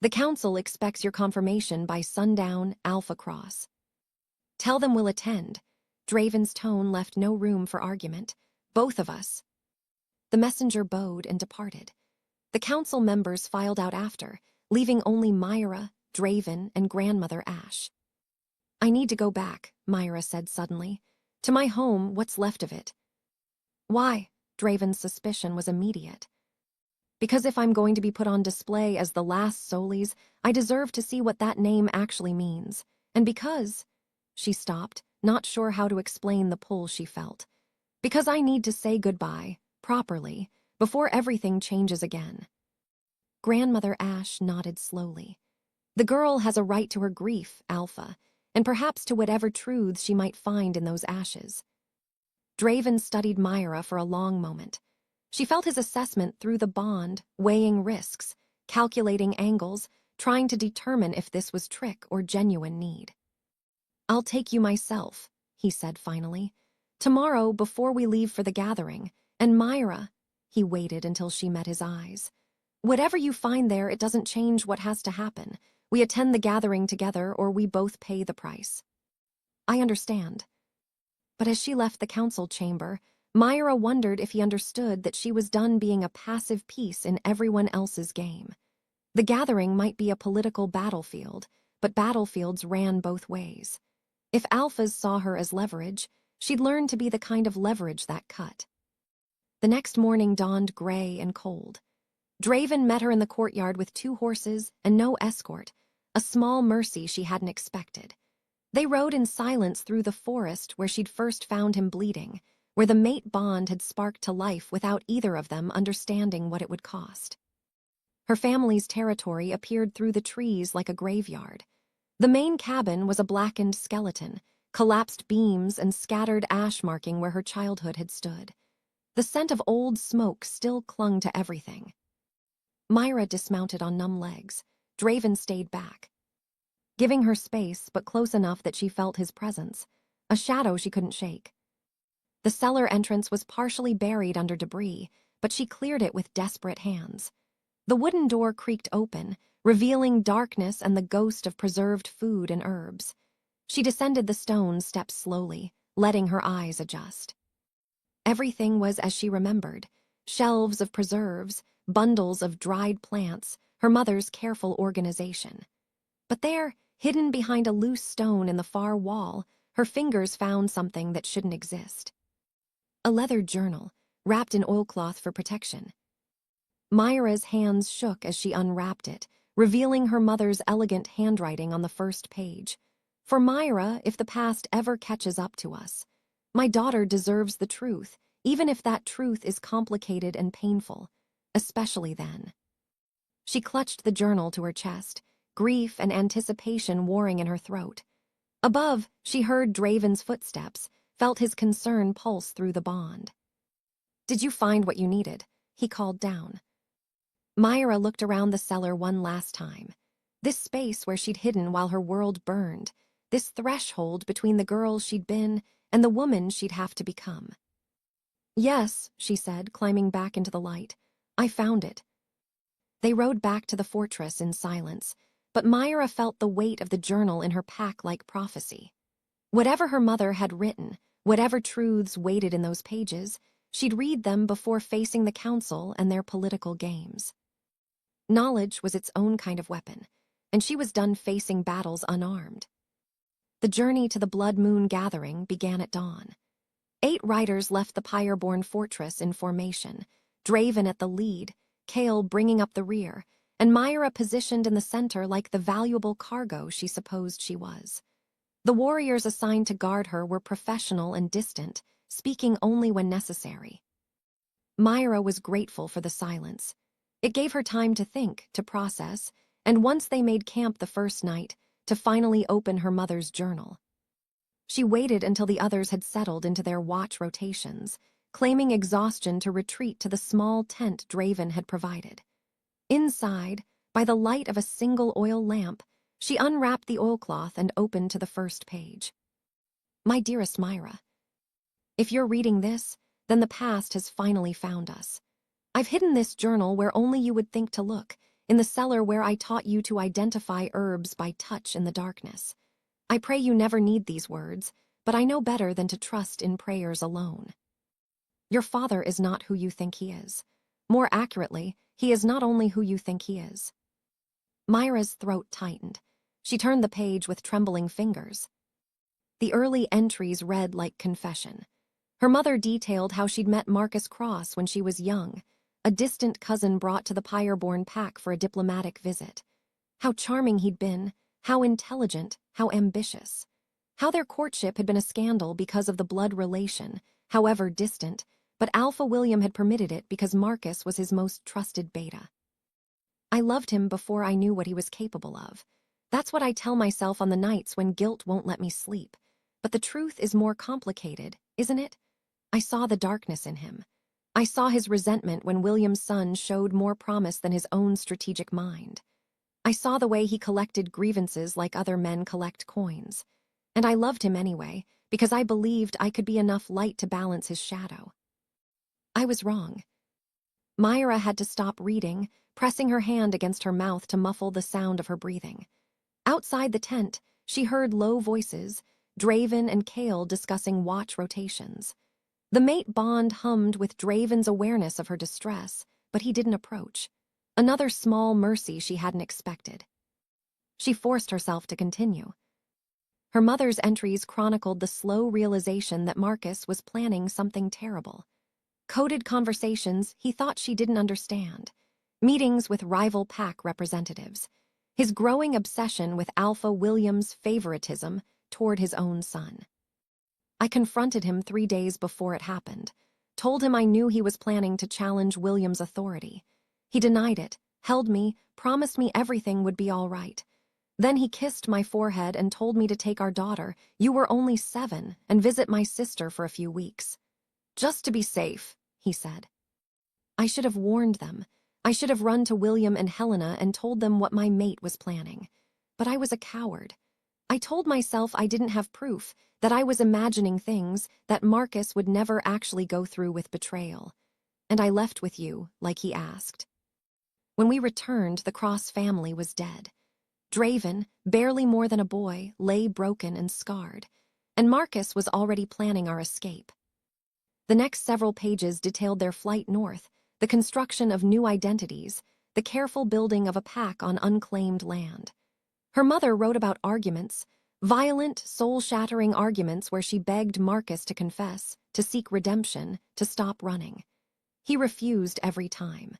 The council expects your confirmation by sundown, Alpha Cross. Tell them we'll attend. Draven's tone left no room for argument. Both of us. The messenger bowed and departed. The council members filed out after, leaving only Myra, Draven, and grandmother Ash. I need to go back, Myra said suddenly. To my home, what's left of it. Why? Draven's suspicion was immediate. Because if I'm going to be put on display as the last Solis, I deserve to see what that name actually means. And because... She stopped, not sure how to explain the pull she felt. Because I need to say goodbye, properly, before everything changes again. Grandmother Ash nodded slowly. The girl has a right to her grief, Alpha, and perhaps to whatever truths she might find in those ashes. Draven studied Myra for a long moment. She felt his assessment through the bond, weighing risks, calculating angles, trying to determine if this was trick or genuine need. I'll take you myself, he said finally. Tomorrow, before we leave for the gathering, and Myra, he waited until she met his eyes. Whatever you find there, it doesn't change what has to happen. We attend the gathering together or we both pay the price. I understand. But as she left the council chamber, Myra wondered if he understood that she was done being a passive piece in everyone else's game. The gathering might be a political battlefield, but battlefields ran both ways. If alphas saw her as leverage, she'd learn to be the kind of leverage that cut. The next morning dawned gray and cold. Draven met her in the courtyard with 2 horses and no escort, a small mercy she hadn't expected. They rode in silence through the forest where she'd first found him bleeding, where the mate bond had sparked to life without either of them understanding what it would cost. Her family's territory appeared through the trees like a graveyard. The main cabin was a blackened skeleton, collapsed beams and scattered ash marking where her childhood had stood. The scent of old smoke still clung to everything. Myra dismounted on numb legs. Draven stayed back, giving her space but close enough that she felt his presence, a shadow she couldn't shake. The cellar entrance was partially buried under debris, but she cleared it with desperate hands. The wooden door creaked open, revealing darkness and the ghost of preserved food and herbs. She descended the stone steps slowly, letting her eyes adjust. Everything was as she remembered. Shelves of preserves, bundles of dried plants, her mother's careful organization. But there, hidden behind a loose stone in the far wall, her fingers found something that shouldn't exist. A leather journal, wrapped in oilcloth for protection. Myra's hands shook as she unwrapped it, revealing her mother's elegant handwriting on the first page. For Myra, if the past ever catches up to us, my daughter deserves the truth, even if that truth is complicated and painful, especially then. She clutched the journal to her chest, grief and anticipation warring in her throat. Above, she heard Draven's footsteps, felt his concern pulse through the bond. Did you find what you needed? He called down. Myra looked around the cellar one last time. This space where she'd hidden while her world burned, this threshold between the girl she'd been and the woman she'd have to become. Yes, she said, climbing back into the light. I found it. They rode back to the fortress in silence, but Myra felt the weight of the journal in her pack like prophecy. Whatever her mother had written, whatever truths waited in those pages, She'd read them before facing the council and their political games. Knowledge was its own kind of weapon, and she was done facing battles unarmed. The journey to the Blood Moon Gathering began at dawn. 8 riders left the Pyreborn fortress in formation, Draven at the lead, Kale bringing up the rear, and Myra positioned in the center like the valuable cargo she supposed she was. The warriors assigned to guard her were professional and distant, speaking only when necessary. Myra was grateful for the silence. It gave her time to think, to process, and once they made camp the first night, to finally open her mother's journal. She waited until the others had settled into their watch rotations, claiming exhaustion to retreat to the small tent Draven had provided. Inside, by the light of a single oil lamp, she unwrapped the oilcloth and opened to the first page. My dearest Myra, if you're reading this, then the past has finally found us. I've hidden this journal where only you would think to look, in the cellar where I taught you to identify herbs by touch in the darkness. I pray you never need these words, but I know better than to trust in prayers alone. Your father is not who you think he is. More accurately, he is not only who you think he is. Myra's throat tightened. She turned the page with trembling fingers. The early entries read like confession. Her mother detailed how she'd met Marcus Cross when she was young, a distant cousin brought to the Pyreborn pack for a diplomatic visit. How charming he'd been, how intelligent, how ambitious. How their courtship had been a scandal because of the blood relation, however distant, but Alpha William had permitted it because Marcus was his most trusted beta. I loved him before I knew what he was capable of. That's what I tell myself on the nights when guilt won't let me sleep. But the truth is more complicated, isn't it? I saw the darkness in him. I saw his resentment when William's son showed more promise than his own strategic mind. I saw the way he collected grievances like other men collect coins. And I loved him anyway, because I believed I could be enough light to balance his shadow. I was wrong. Myra had to stop reading, pressing her hand against her mouth to muffle the sound of her breathing. Outside the tent, she heard low voices, Draven and Kale discussing watch rotations. The mate bond hummed with Draven's awareness of her distress, but he didn't approach. Another small mercy she hadn't expected. She forced herself to continue. Her mother's entries chronicled the slow realization that Marcus was planning something terrible. Coded conversations he thought she didn't understand. Meetings with rival pack representatives. His growing obsession with Alpha William's favoritism toward his own son. I confronted him 3 days before it happened, told him I knew he was planning to challenge William's authority. He denied it, held me, promised me everything would be all right. Then he kissed my forehead and told me to take our daughter, you were only 7, and visit my sister for a few weeks. Just to be safe, he said. I should have warned them. I should have run to William and Helena and told them what my mate was planning. But I was a coward. I told myself I didn't have proof, that I was imagining things, that Marcus would never actually go through with betrayal. And I left with you, like he asked. When we returned, the Cross family was dead. Draven, barely more than a boy, lay broken and scarred, and Marcus was already planning our escape. The next several pages detailed their flight north, the construction of new identities, the careful building of a pack on unclaimed land. Her mother wrote about arguments, violent, soul-shattering arguments where she begged Marcus to confess, to seek redemption, to stop running. He refused every time.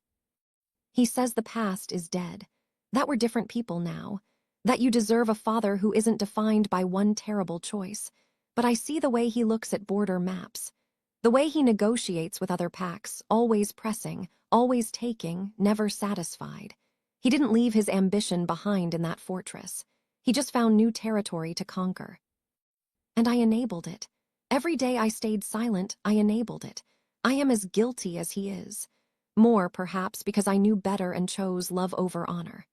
He says the past is dead, that we're different people now, that you deserve a father who isn't defined by one terrible choice. But I see the way he looks at border maps, the way he negotiates with other packs, always pressing, always taking, never satisfied. He didn't leave his ambition behind in that fortress. He just found new territory to conquer. And I enabled it. Every day I stayed silent, I enabled it. I am as guilty as he is. More, perhaps, because I knew better and chose love over honor.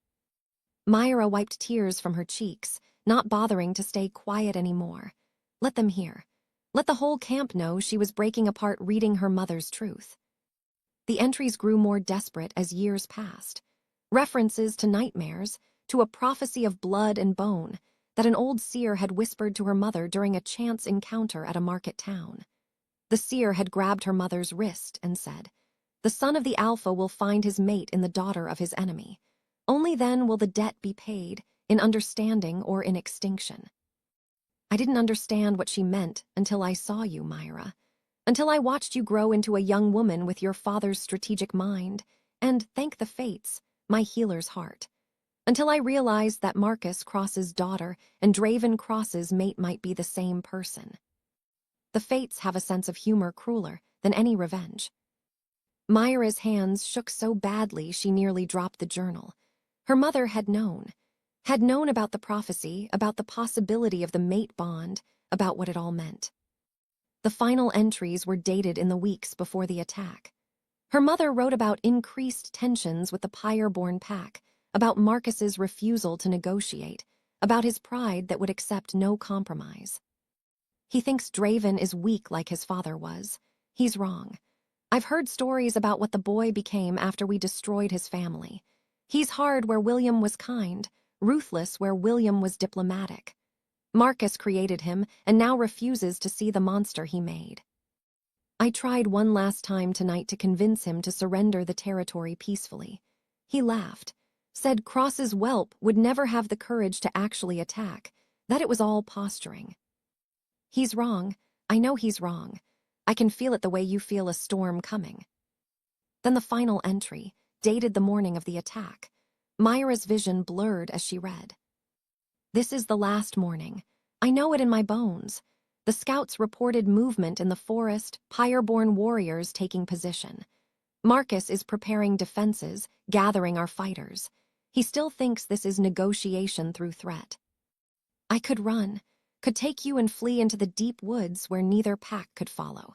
Myra wiped tears from her cheeks, not bothering to stay quiet anymore. Let them hear. Let the whole camp know she was breaking apart reading her mother's truth. The entries grew more desperate as years passed. References to nightmares, to a prophecy of blood and bone that an old seer had whispered to her mother during a chance encounter at a market town. The seer had grabbed her mother's wrist and said, "The son of the Alpha will find his mate in the daughter of his enemy. Only then will the debt be paid, in understanding or in extinction." I didn't understand what she meant until I saw you, Myra. Until I watched you grow into a young woman with your father's strategic mind, and, thank the fates, my healer's heart. Until I realized that Marcus Cross's daughter and Draven Cross's mate might be the same person. The fates have a sense of humor crueler than any revenge. Myra's hands shook so badly she nearly dropped the journal. Her mother had known about the prophecy, about the possibility of the mate bond, about what it all meant. The final entries were dated in the weeks before the attack. Her mother wrote about increased tensions with the Pyre-born pack, about Marcus's refusal to negotiate, about his pride that would accept no compromise. He thinks Draven is weak like his father was. He's wrong. I've heard stories about what the boy became after we destroyed his family. He's hard where William was kind, ruthless where William was diplomatic. Marcus created him and now refuses to see the monster he made. I tried one last time tonight to convince him to surrender the territory peacefully. He laughed, said Cross's whelp would never have the courage to actually attack, that it was all posturing. He's wrong. I know he's wrong. I can feel it the way you feel a storm coming. Then the final entry, dated the morning of the attack. Myra's vision blurred as she read. "This is the last morning. I know it in my bones. The scouts reported movement in the forest, Pyre-born warriors taking position. Marcus is preparing defenses, gathering our fighters. He still thinks this is negotiation through threat. I could run, could take you and flee into the deep woods where neither pack could follow.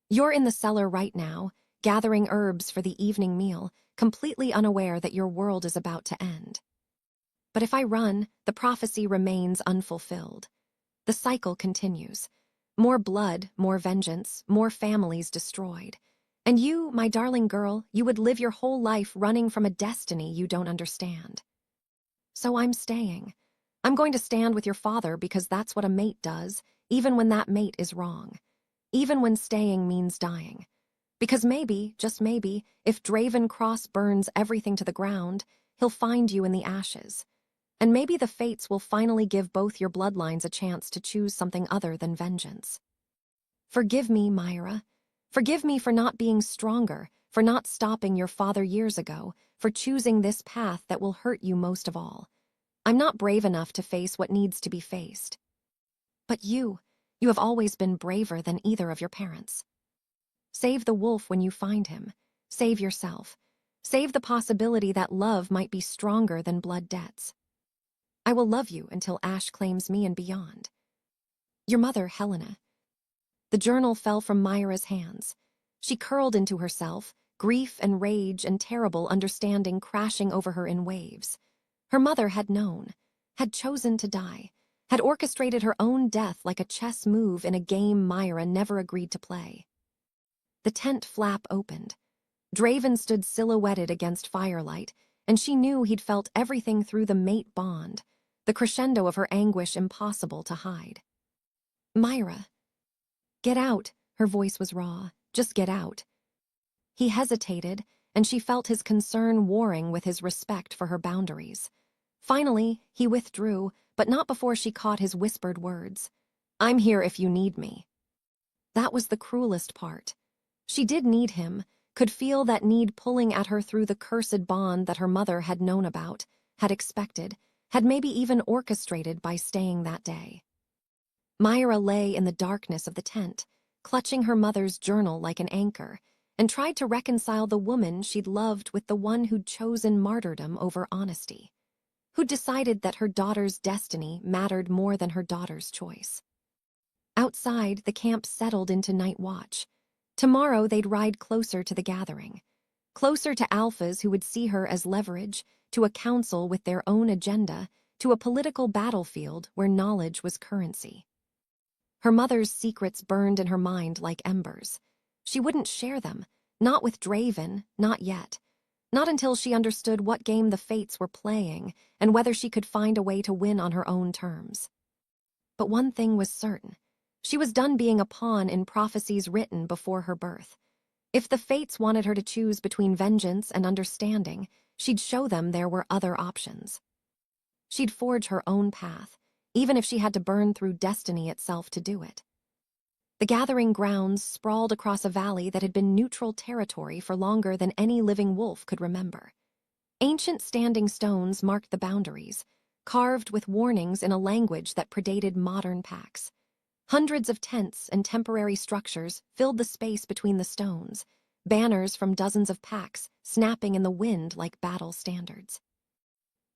You're in the cellar right now, gathering herbs for the evening meal, completely unaware that your world is about to end. But if I run, the prophecy remains unfulfilled. The cycle continues. More blood, more vengeance, more families destroyed. And you, my darling girl, you would live your whole life running from a destiny you don't understand. So I'm staying. I'm going to stand with your father because that's what a mate does, even when that mate is wrong. Even when staying means dying. Because maybe, just maybe, if Draven Cross burns everything to the ground, he'll find you in the ashes. And maybe the fates will finally give both your bloodlines a chance to choose something other than vengeance. Forgive me, Myra. Forgive me for not being stronger, for not stopping your father years ago, for choosing this path that will hurt you most of all. I'm not brave enough to face what needs to be faced. But you have always been braver than either of your parents. Save the wolf when you find him. Save yourself. Save the possibility that love might be stronger than blood debts. I will love you until Ash claims me and beyond. Your mother, Helena." The journal fell from Myra's hands. She curled into herself, grief and rage and terrible understanding crashing over her in waves. Her mother had known, had chosen to die, had orchestrated her own death like a chess move in a game Myra never agreed to play. The tent flap opened. Draven stood silhouetted against firelight, and she knew he'd felt everything through the mate bond, the crescendo of her anguish impossible to hide. "Myra." "Get out," her voice was raw. "Just get out." He hesitated, and she felt his concern warring with his respect for her boundaries. Finally, he withdrew, but not before she caught his whispered words. "I'm here if you need me." That was the cruelest part. She did need him, could feel that need pulling at her through the cursed bond that her mother had known about, had expected, had maybe even orchestrated by staying that day. Myra lay in the darkness of the tent, clutching her mother's journal like an anchor, and tried to reconcile the woman she'd loved with the one who'd chosen martyrdom over honesty, who'd decided that her daughter's destiny mattered more than her daughter's choice. Outside, the camp settled into night watch. Tomorrow they'd ride closer to the gathering, closer to alphas who would see her as leverage, to a council with their own agenda, to a political battlefield where knowledge was currency. Her mother's secrets burned in her mind like embers. She wouldn't share them, not with Draven, not yet. Not until she understood what game the fates were playing and whether she could find a way to win on her own terms. But one thing was certain. She was done being a pawn in prophecies written before her birth. If the fates wanted her to choose between vengeance and understanding, she'd show them there were other options. She'd forge her own path, even if she had to burn through destiny itself to do it. The gathering grounds sprawled across a valley that had been neutral territory for longer than any living wolf could remember. Ancient standing stones marked the boundaries, carved with warnings in a language that predated modern packs. Hundreds of tents and temporary structures filled the space between the stones, banners from dozens of packs snapping in the wind like battle standards.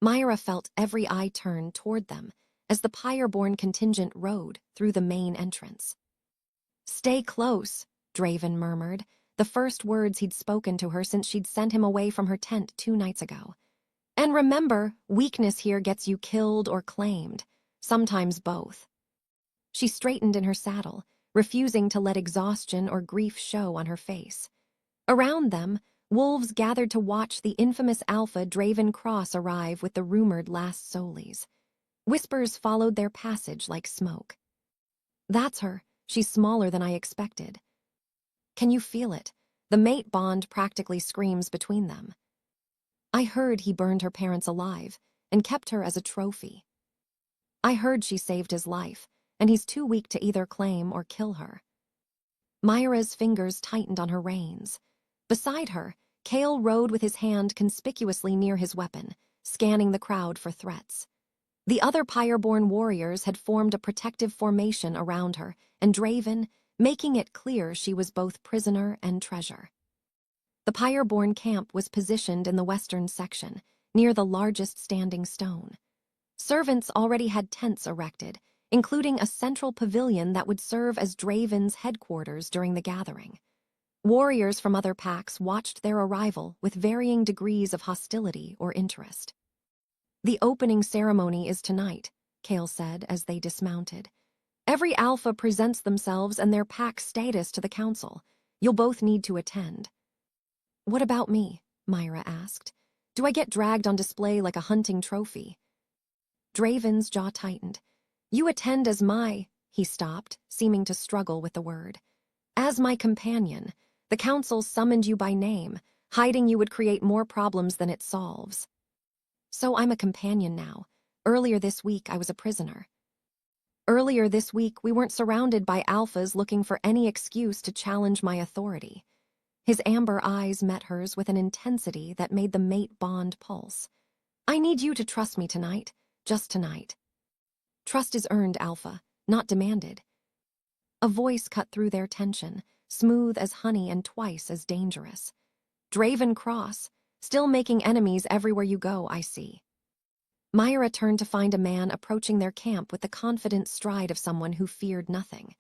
Myra felt every eye turn toward them as the Pyreborn contingent rode through the main entrance. "Stay close," Draven murmured, the first words he'd spoken to her since she'd sent him away from her tent 2 nights ago. "And remember, weakness here gets you killed or claimed, sometimes both." She straightened in her saddle, refusing to let exhaustion or grief show on her face. Around them, wolves gathered to watch the infamous Alpha Draven Cross arrive with the rumored last Solis. Whispers followed their passage like smoke. "That's her. She's smaller than I expected." "Can you feel it? The mate bond practically screams between them." "I heard he burned her parents alive and kept her as a trophy." "I heard she saved his life, and he's too weak to either claim or kill her." Myra's fingers tightened on her reins. Beside her, Kale rode with his hand conspicuously near his weapon, scanning the crowd for threats. The other Pyreborn warriors had formed a protective formation around her, and Draven, making it clear she was both prisoner and treasure. The Pyreborn camp was positioned in the western section, near the largest standing stone. Servants already had tents erected, including a central pavilion that would serve as Draven's headquarters during the gathering. Warriors from other packs watched their arrival with varying degrees of hostility or interest. "The opening ceremony is tonight," Kale said as they dismounted. "Every alpha presents themselves and their pack status to the council. You'll both need to attend." "What about me?" Myra asked. "Do I get dragged on display like a hunting trophy?" Draven's jaw tightened. "You attend as my—" He stopped, seeming to struggle with the word. "As my companion. The council summoned you by name. Hiding you would create more problems than it solves." "So I'm a companion now. Earlier this week, I was a prisoner." "Earlier this week, we weren't surrounded by alphas looking for any excuse to challenge my authority." His amber eyes met hers with an intensity that made the mate bond pulse. "I need you to trust me tonight, just tonight." "Trust is earned, Alpha, not demanded." A voice cut through their tension, smooth as honey and twice as dangerous. "Draven Cross, still making enemies everywhere you go, I see." Myra turned to find a man approaching their camp with the confident stride of someone who feared nothing.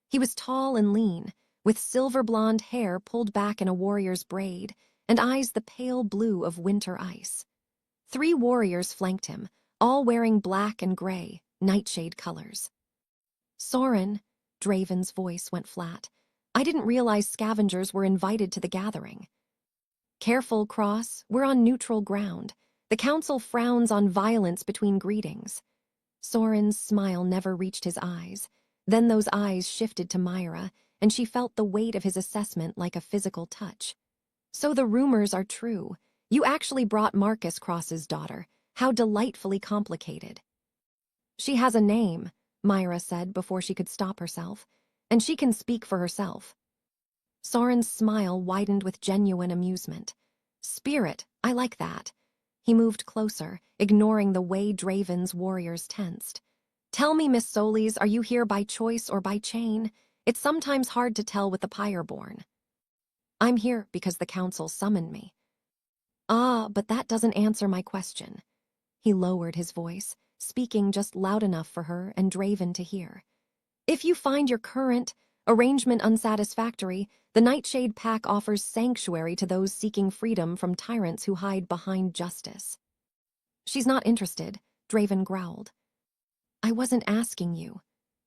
He was tall and lean, with silver blonde hair pulled back in a warrior's braid and eyes the pale blue of winter ice. 3 warriors flanked him, all wearing black and gray, nightshade colors. "Soren," Draven's voice went flat. "I didn't realize scavengers were invited to the gathering." "Careful, Cross, we're on neutral ground. The council frowns on violence between greetings." Soren's smile never reached his eyes. Then those eyes shifted to Myra, and she felt the weight of his assessment like a physical touch. "So the rumors are true. You actually brought Marcus Cross's daughter. How delightfully complicated." "She has a name," Myra said before she could stop herself, "and she can speak for herself." Soren's smile widened with genuine amusement. "Spirit, I like that." He moved closer, ignoring the way Draven's warriors tensed. "Tell me, Miss Solis, are you here by choice or by chain? It's sometimes hard to tell with the Pyreborn." "I'm here because the council summoned me." "Ah, but that doesn't answer my question." He lowered his voice, speaking just loud enough for her and Draven to hear. "If you find your current arrangement unsatisfactory, the Nightshade Pack offers sanctuary to those seeking freedom from tyrants who hide behind justice." "She's not interested," Draven growled. "I wasn't asking you."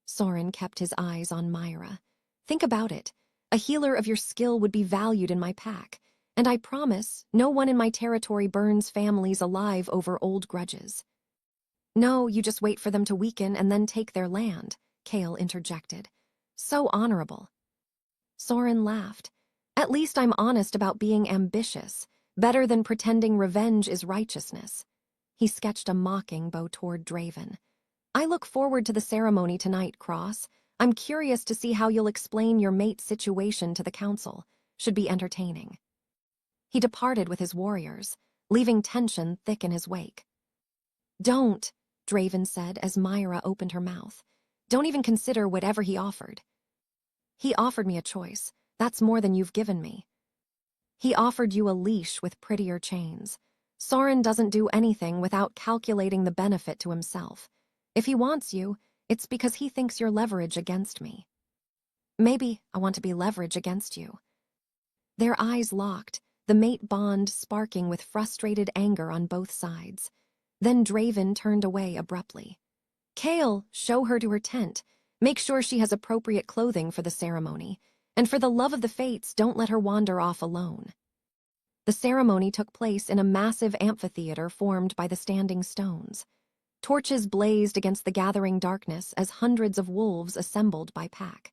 Soren kept his eyes on Myra. "Think about it. A healer of your skill would be valued in my pack, and I promise no one in my territory burns families alive over old grudges." "No, you just wait for them to weaken and then take their land," Kale interjected. So honorable. Soren laughed. At least I'm honest about being ambitious, better than pretending revenge is righteousness. He sketched a mocking bow toward Draven. I look forward to the ceremony tonight, Cross. I'm curious to see how you'll explain your mate's situation to the council. Should be entertaining. He departed with his warriors, leaving tension thick in his wake. Don't, Draven said as Myra opened her mouth. Don't even consider whatever he offered. He offered me a choice. That's more than you've given me. He offered you a leash with prettier chains. Soren doesn't do anything without calculating the benefit to himself. If he wants you, it's because he thinks you're leverage against me. Maybe I want to be leverage against you. Their eyes locked, the mate bond sparking with frustrated anger on both sides. Then Draven turned away abruptly. Kale, show her to her tent. Make sure she has appropriate clothing for the ceremony. And for the love of the fates, don't let her wander off alone. The ceremony took place in a massive amphitheater formed by the standing stones. Torches blazed against the gathering darkness as hundreds of wolves assembled by pack.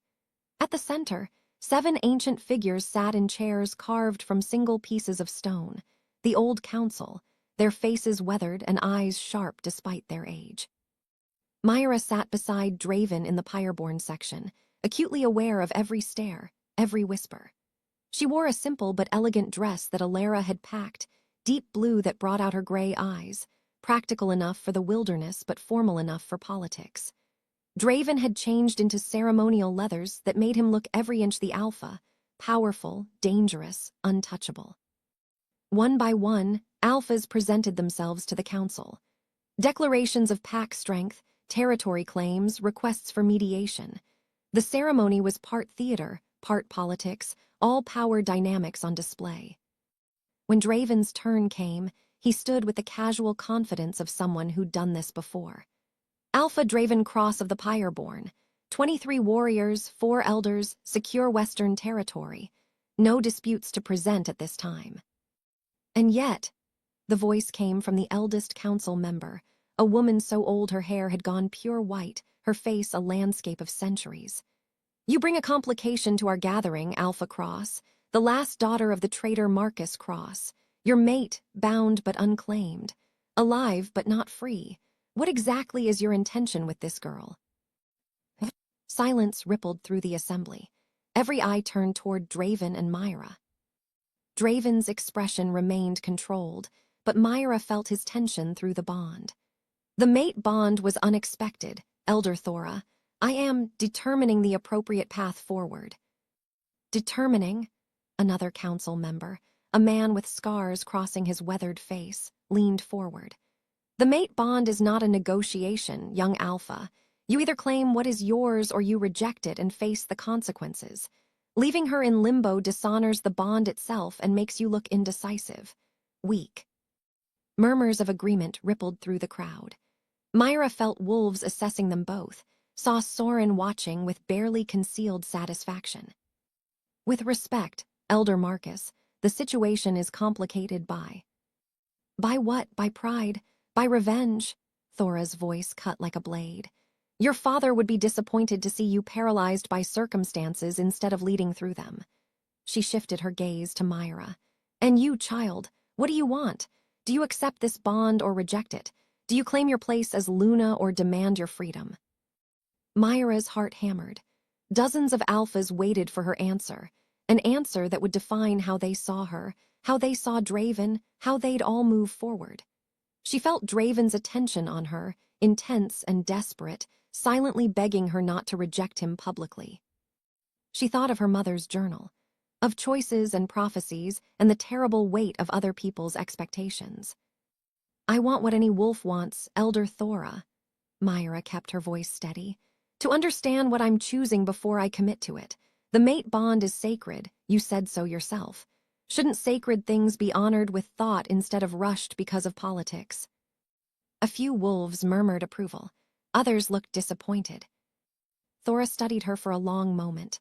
At the center, 7 ancient figures sat in chairs carved from single pieces of stone, the old council, their faces weathered and eyes sharp despite their age. Myra sat beside Draven in the Pyreborn section, acutely aware of every stare, every whisper. She wore a simple but elegant dress that Alara had packed, deep blue that brought out her gray eyes, practical enough for the wilderness but formal enough for politics. Draven had changed into ceremonial leathers that made him look every inch the alpha, powerful, dangerous, untouchable. One by one, alphas presented themselves to the council. Declarations of pack strength, territory claims, requests for mediation. The ceremony was part theater, part politics, all power dynamics on display. When Draven's turn came, he stood with the casual confidence of someone who'd done this before. Alpha Draven Cross of the Pyreborn, 23 warriors, 4 elders, secure Western territory. No disputes to present at this time. And yet, the voice came from the eldest council member, a woman so old her hair had gone pure white, her face a landscape of centuries. You bring a complication to our gathering, Alpha Cross, the last daughter of the traitor Marcus Cross, your mate, bound but unclaimed, alive but not free. What exactly is your intention with this girl? Silence rippled through the assembly. Every eye turned toward Draven and Myra. Draven's expression remained controlled, but Myra felt his tension through the bond. The mate bond was unexpected, Elder Thora. I am determining the appropriate path forward. Determining? Another council member, a man with scars crossing his weathered face, leaned forward. The mate bond is not a negotiation, young Alpha. You either claim what is yours or you reject it and face the consequences. Leaving her in limbo dishonors the bond itself and makes you look indecisive. Weak. Murmurs of agreement rippled through the crowd. Myra felt wolves assessing them both, saw Soren watching with barely concealed satisfaction. With respect, Elder Marcus, the situation is complicated by what? By pride? By revenge? Thora's voice cut like a blade. Your father would be disappointed to see you paralyzed by circumstances instead of leading through them. She shifted her gaze to Myra. And you, child, what do you want? Do you accept this bond or reject it? Do you claim your place as Luna or demand your freedom? Myra's heart hammered. Dozens of alphas waited for her answer, an answer that would define how they saw her, how they saw Draven, how they'd all move forward. She felt Draven's attention on her, intense and desperate, silently begging her not to reject him publicly. She thought of her mother's journal, of choices and prophecies and the terrible weight of other people's expectations. I want what any wolf wants, Elder Thora. Myra kept her voice steady. To understand what I'm choosing before I commit to it. The mate bond is sacred, you said so yourself. Shouldn't sacred things be honored with thought instead of rushed because of politics? A few wolves murmured approval. Others looked disappointed. Thora studied her for a long moment.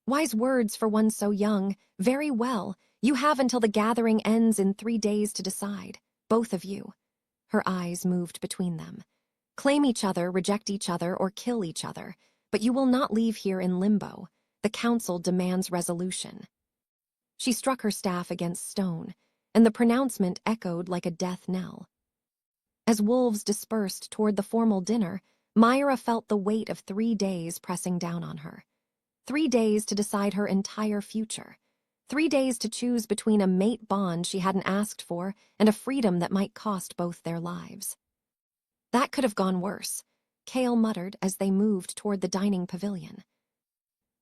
Wise words for one so young. Very well. You have until the gathering ends in 3 days to decide. Both of you. Her eyes moved between them. Claim each other, reject each other, or kill each other. But you will not leave here in limbo. The council demands resolution." She struck her staff against stone, and the pronouncement echoed like a death knell. As wolves dispersed toward the formal dinner, Myra felt the weight of 3 days pressing down on her. 3 days to decide her entire future. 3 days to choose between a mate bond she hadn't asked for and a freedom that might cost both their lives. "That could have gone worse," Kale muttered as they moved toward the dining pavilion.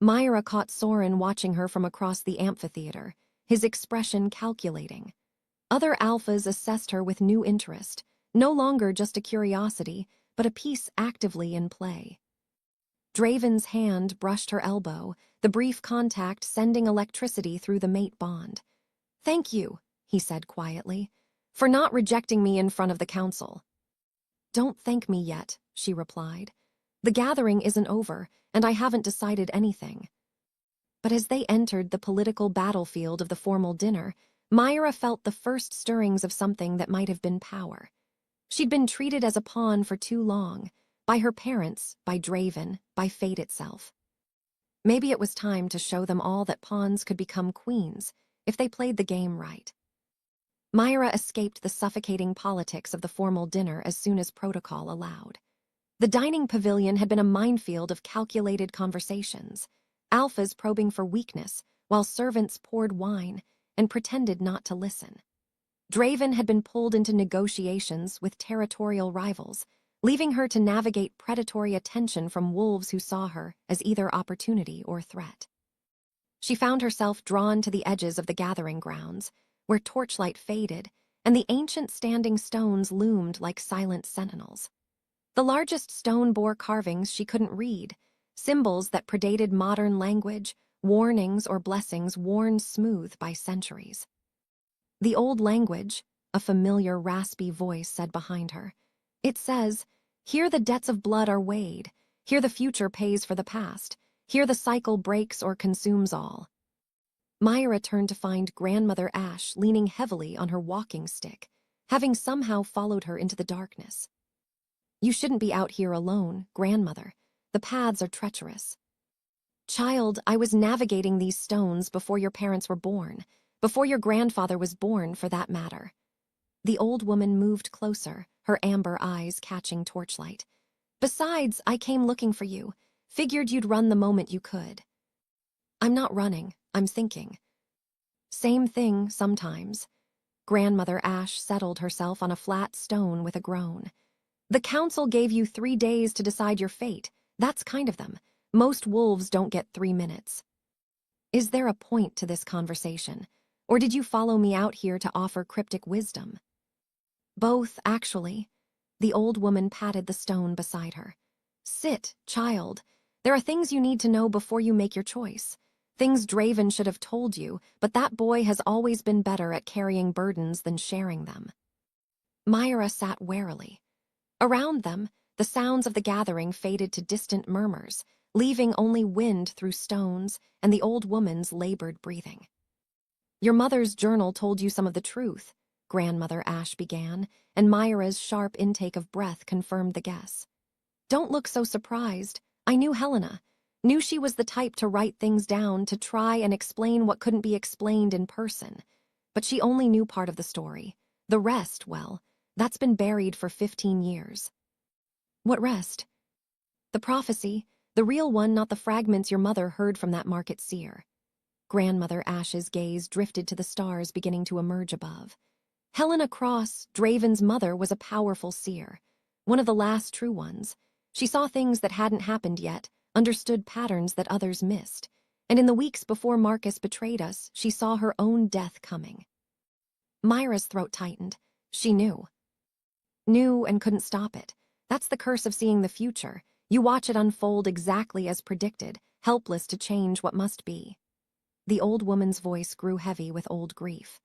Myra caught Soren watching her from across the amphitheater, his expression calculating. Other alphas assessed her with new interest, no longer just a curiosity, but a piece actively in play. Draven's hand brushed her elbow, the brief contact sending electricity through the mate bond. "Thank you," he said quietly, "for not rejecting me in front of the council." "Don't thank me yet," she replied. "The gathering isn't over, and I haven't decided anything." But as they entered the political battlefield of the formal dinner, Myra felt the first stirrings of something that might have been power. She'd been treated as a pawn for too long, by her parents, by Draven, by fate itself. Maybe it was time to show them all that pawns could become queens, if they played the game right. Myra escaped the suffocating politics of the formal dinner as soon as protocol allowed. The dining pavilion had been a minefield of calculated conversations, alphas probing for weakness, while servants poured wine and pretended not to listen. Draven had been pulled into negotiations with territorial rivals, leaving her to navigate predatory attention from wolves who saw her as either opportunity or threat. She found herself drawn to the edges of the gathering grounds, where torchlight faded and the ancient standing stones loomed like silent sentinels. The largest stone bore carvings she couldn't read, symbols that predated modern language, warnings or blessings worn smooth by centuries. "The old language," a familiar raspy voice said behind her. "It says, here the debts of blood are weighed, here the future pays for the past, here the cycle breaks or consumes all." Myra turned to find Grandmother Ash leaning heavily on her walking stick, having somehow followed her into the darkness. "You shouldn't be out here alone, Grandmother. The paths are treacherous." "Child, I was navigating these stones before your parents were born, before your grandfather was born, for that matter." The old woman moved closer, her amber eyes catching torchlight. "Besides, I came looking for you. Figured you'd run the moment you could." "I'm not running, I'm thinking." "Same thing, sometimes." Grandmother Ash settled herself on a flat stone with a groan. "The council gave you 3 days to decide your fate. That's kind of them. Most wolves don't get 3 minutes. Is there a point to this conversation? Or did you follow me out here to offer cryptic wisdom?" "Both, actually." The old woman patted the stone beside her. "Sit, child. There are things you need to know before you make your choice. Things Draven should have told you, but that boy has always been better at carrying burdens than sharing them." Myra sat warily. Around them, the sounds of the gathering faded to distant murmurs, leaving only wind through stones and the old woman's labored breathing. "Your mother's journal told you some of the truth," Grandmother Ash began, and Myra's sharp intake of breath confirmed the guess. "Don't look so surprised. I knew Helena. Knew she was the type to write things down, to try and explain what couldn't be explained in person. But she only knew part of the story. The rest, well, that's been buried for 15 years. "What rest?" "The prophecy, the real one, not the fragments your mother heard from that market seer." Grandmother Ash's gaze drifted to the stars beginning to emerge above. Helena Cross, Draven's mother, was a powerful seer, one of the last true ones. She saw things that hadn't happened yet, understood patterns that others missed, and in the weeks before Marcus betrayed us, she saw her own death coming. Myra's throat tightened. She knew. Knew and couldn't stop it. That's the curse of seeing the future. You watch it unfold exactly as predicted, helpless to change what must be. The old woman's voice grew heavy with old grief.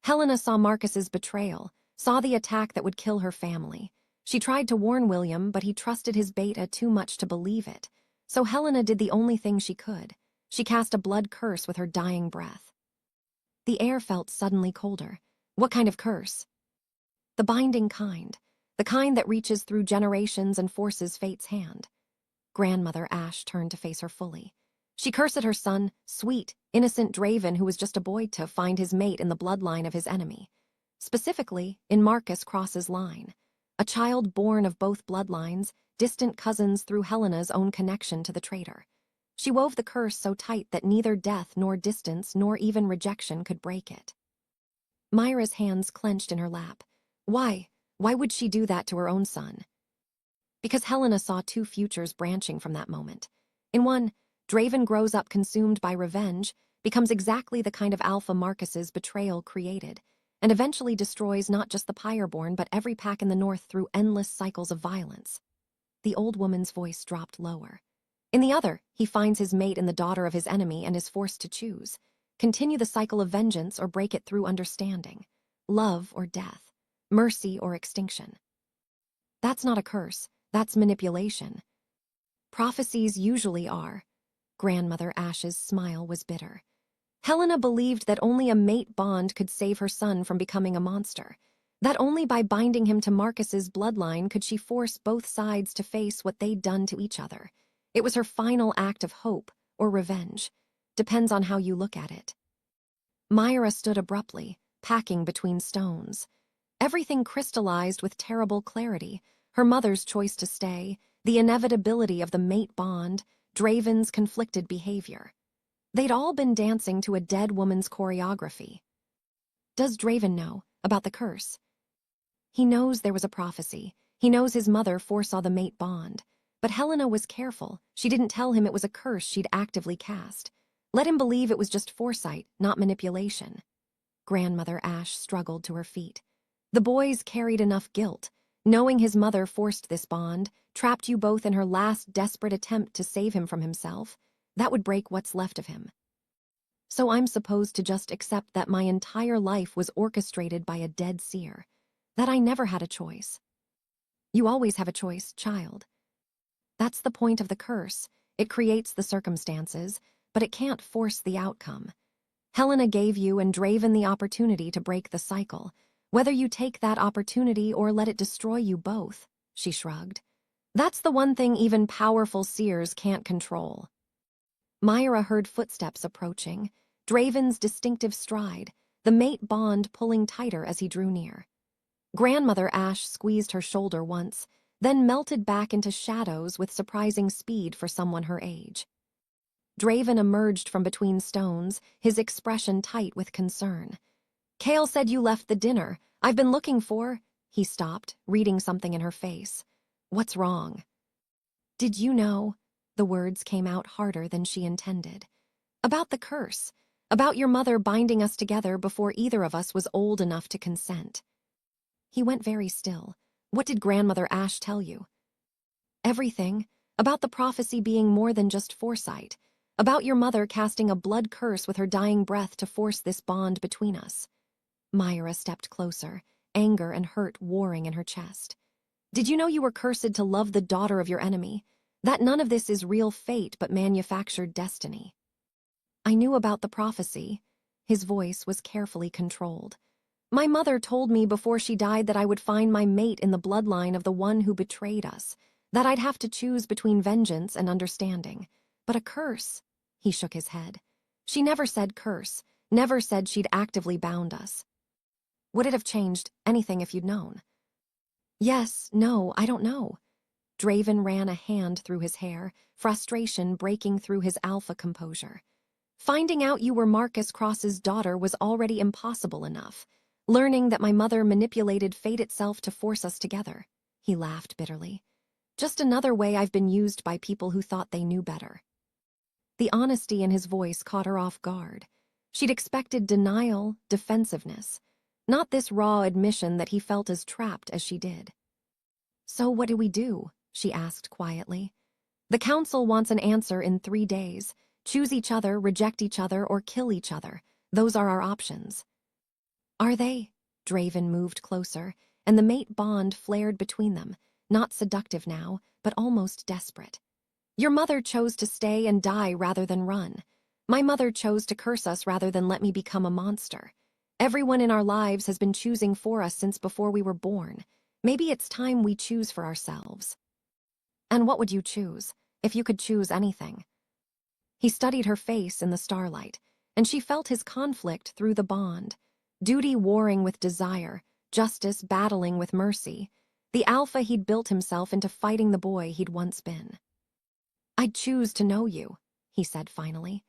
Helena saw Marcus's betrayal, saw the attack that would kill her family. She tried to warn William, but he trusted his beta too much to believe it. So Helena did the only thing she could. She cast a blood curse with her dying breath. The air felt suddenly colder. What kind of curse? The binding kind. The kind that reaches through generations and forces fate's hand. Grandmother Ash turned to face her fully. She cursed at her son, sweet, innocent Draven who was just a boy, to find his mate in the bloodline of his enemy. Specifically, in Marcus Cross's line. A child born of both bloodlines, distant cousins through Helena's own connection to the traitor. She wove the curse so tight that neither death nor distance nor even rejection could break it. Myra's hands clenched in her lap. Why? Why would she do that to her own son? Because Helena saw two futures branching from that moment. In one, Draven grows up consumed by revenge, becomes exactly the kind of alpha Marcus's betrayal created, and eventually destroys not just the Pyreborn but every pack in the north through endless cycles of violence. The old woman's voice dropped lower. In the other, he finds his mate in the daughter of his enemy and is forced to choose. Continue the cycle of vengeance or break it through understanding. Love or death. Mercy or extinction. That's not a curse. That's manipulation. Prophecies usually are. Grandmother Ash's smile was bitter. Helena believed that only a mate bond could save her son from becoming a monster. That only by binding him to Marcus's bloodline could she force both sides to face what they'd done to each other. It was her final act of hope or revenge. Depends on how you look at it. Myra stood abruptly, packing between stones. Everything crystallized with terrible clarity. Her mother's choice to stay, the inevitability of the mate bond, Draven's conflicted behavior. They'd all been dancing to a dead woman's choreography. Does Draven know about the curse? He knows there was a prophecy. He knows his mother foresaw the mate bond. But Helena was careful. She didn't tell him it was a curse she'd actively cast. Let him believe it was just foresight, not manipulation. Grandmother Ash struggled to her feet. The boys carried enough guilt. Knowing his mother forced this bond, trapped you both in her last desperate attempt to save him from himself, that would break what's left of him. So I'm supposed to just accept that my entire life was orchestrated by a dead seer, that I never had a choice. You always have a choice, child. That's the point of the curse. It creates the circumstances, but it can't force the outcome. Helena gave you and Draven the opportunity to break the cycle. Whether you take that opportunity or let it destroy you both, she shrugged. That's the one thing even powerful seers can't control. Myra heard footsteps approaching, Draven's distinctive stride, the mate bond pulling tighter as he drew near. Grandmother Ash squeezed her shoulder once, then melted back into shadows with surprising speed for someone her age. Draven emerged from between stones, his expression tight with concern. Kale said you left the dinner. I've been looking for... He stopped, reading something in her face. What's wrong? Did you know? The words came out harder than she intended. About the curse. About your mother binding us together before either of us was old enough to consent. He went very still. What did Grandmother Ash tell you? Everything. About the prophecy being more than just foresight. About your mother casting a blood curse with her dying breath to force this bond between us. Myra stepped closer, anger and hurt warring in her chest. Did you know you were cursed to love the daughter of your enemy? That none of this is real fate but manufactured destiny? I knew about the prophecy. His voice was carefully controlled. My mother told me before she died that I would find my mate in the bloodline of the one who betrayed us, that I'd have to choose between vengeance and understanding. But a curse? He shook his head. She never said curse, never said she'd actively bound us. Would it have changed anything if you'd known? Yes, no, I don't know. Draven ran a hand through his hair, frustration breaking through his alpha composure. Finding out you were Marcus Cross's daughter was already impossible enough. Learning that my mother manipulated fate itself to force us together. He laughed bitterly. Just another way I've been used by people who thought they knew better. The honesty in his voice caught her off guard. She'd expected denial, defensiveness. Not this raw admission that he felt as trapped as she did. So what do we do? She asked quietly. The council wants an answer in 3 days. Choose each other, reject each other, or kill each other. Those are our options. Are they? Draven moved closer, and the mate bond flared between them, not seductive now, but almost desperate. Your mother chose to stay and die rather than run. My mother chose to curse us rather than let me become a monster. Everyone in our lives has been choosing for us since before we were born. Maybe it's time we choose for ourselves. And what would you choose? if you could choose anything. He studied her face in the starlight, and she felt his conflict through the bond. Duty warring with desire, justice battling with mercy. The alpha he'd built himself into fighting the boy he'd once been. "I'd choose to know you," he said finally.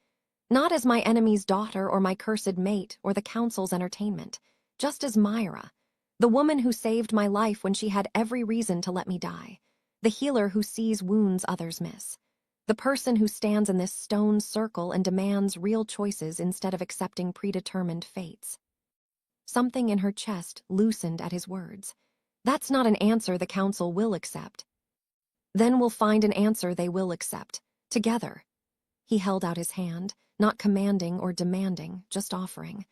"Not as my enemy's daughter or my cursed mate or the council's entertainment, just as Myra, the woman who saved my life when she had every reason to let me die, the healer who sees wounds others miss, the person who stands in this stone circle and demands real choices instead of accepting predetermined fates." Something in her chest loosened at his words. "That's not an answer the council will accept." "Then we'll find an answer they will accept, together." He held out his hand, not commanding or demanding, just offering.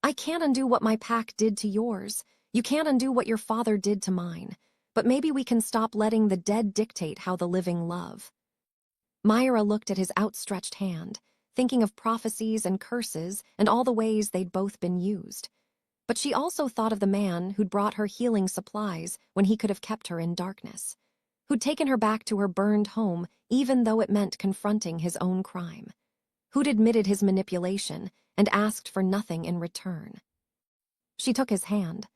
"I can't undo what my pack did to yours. You can't undo what your father did to mine. But maybe we can stop letting the dead dictate how the living love." Myra looked at his outstretched hand, thinking of prophecies and curses and all the ways they'd both been used. But she also thought of the man who'd brought her healing supplies when he could have kept her in darkness, who'd taken her back to her burned home even though it meant confronting his own crime, who'd admitted his manipulation and asked for nothing in return. She took his hand.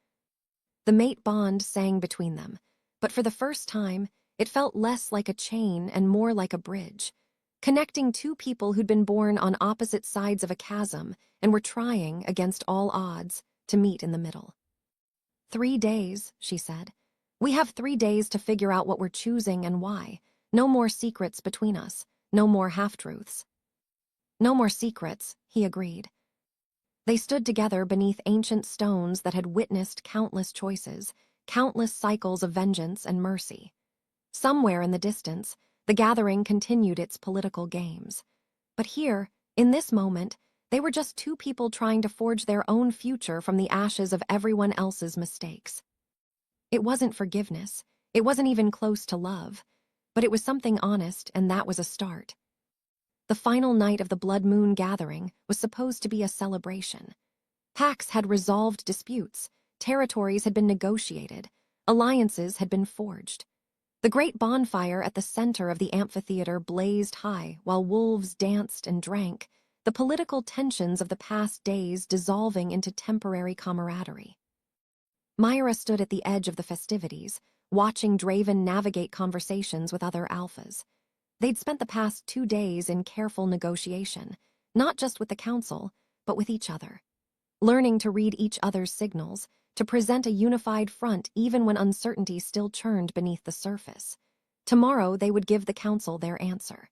The mate bond sang between them, but for the first time, it felt less like a chain and more like a bridge, connecting two people who'd been born on opposite sides of a chasm and were trying, against all odds, to meet in the middle. 3 days, she said. "We have 3 days to figure out what we're choosing and why. No more secrets between us. No more half-truths." "No more secrets," he agreed. They stood together beneath ancient stones that had witnessed countless choices, countless cycles of vengeance and mercy. Somewhere in the distance, the gathering continued its political games. But here, in this moment, they were just two people trying to forge their own future from the ashes of everyone else's mistakes. It wasn't forgiveness. It wasn't even close to love. But it was something honest, and that was a start. The final night of the Blood Moon gathering was supposed to be a celebration. Pacts had resolved disputes, territories had been negotiated, alliances had been forged. The great bonfire at the center of the amphitheater blazed high while wolves danced and drank, the political tensions of the past days dissolving into temporary camaraderie. Myra stood at the edge of the festivities, watching Draven navigate conversations with other alphas. They'd spent the past 2 days in careful negotiation, not just with the council, but with each other, learning to read each other's signals, to present a unified front even when uncertainty still churned beneath the surface. Tomorrow they would give the council their answer.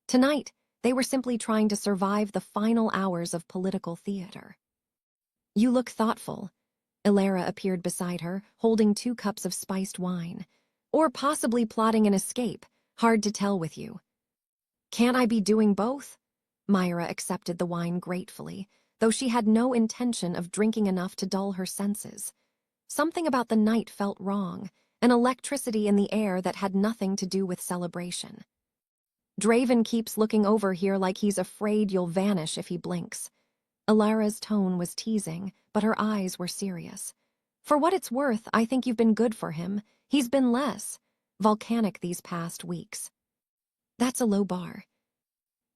Tonight, they were simply trying to survive the final hours of political theater. "You look thoughtful." Elara appeared beside her, holding 2 cups of spiced wine. "Or possibly plotting an escape, hard to tell with you." "Can't I be doing both?" Myra accepted the wine gratefully, though she had no intention of drinking enough to dull her senses. Something about the night felt wrong, an electricity in the air that had nothing to do with celebration. "Draven keeps looking over here like he's afraid you'll vanish if he blinks." Alara's tone was teasing, but her eyes were serious. "For what it's worth, I think you've been good for him. He's been less volcanic these past weeks." "That's a low bar."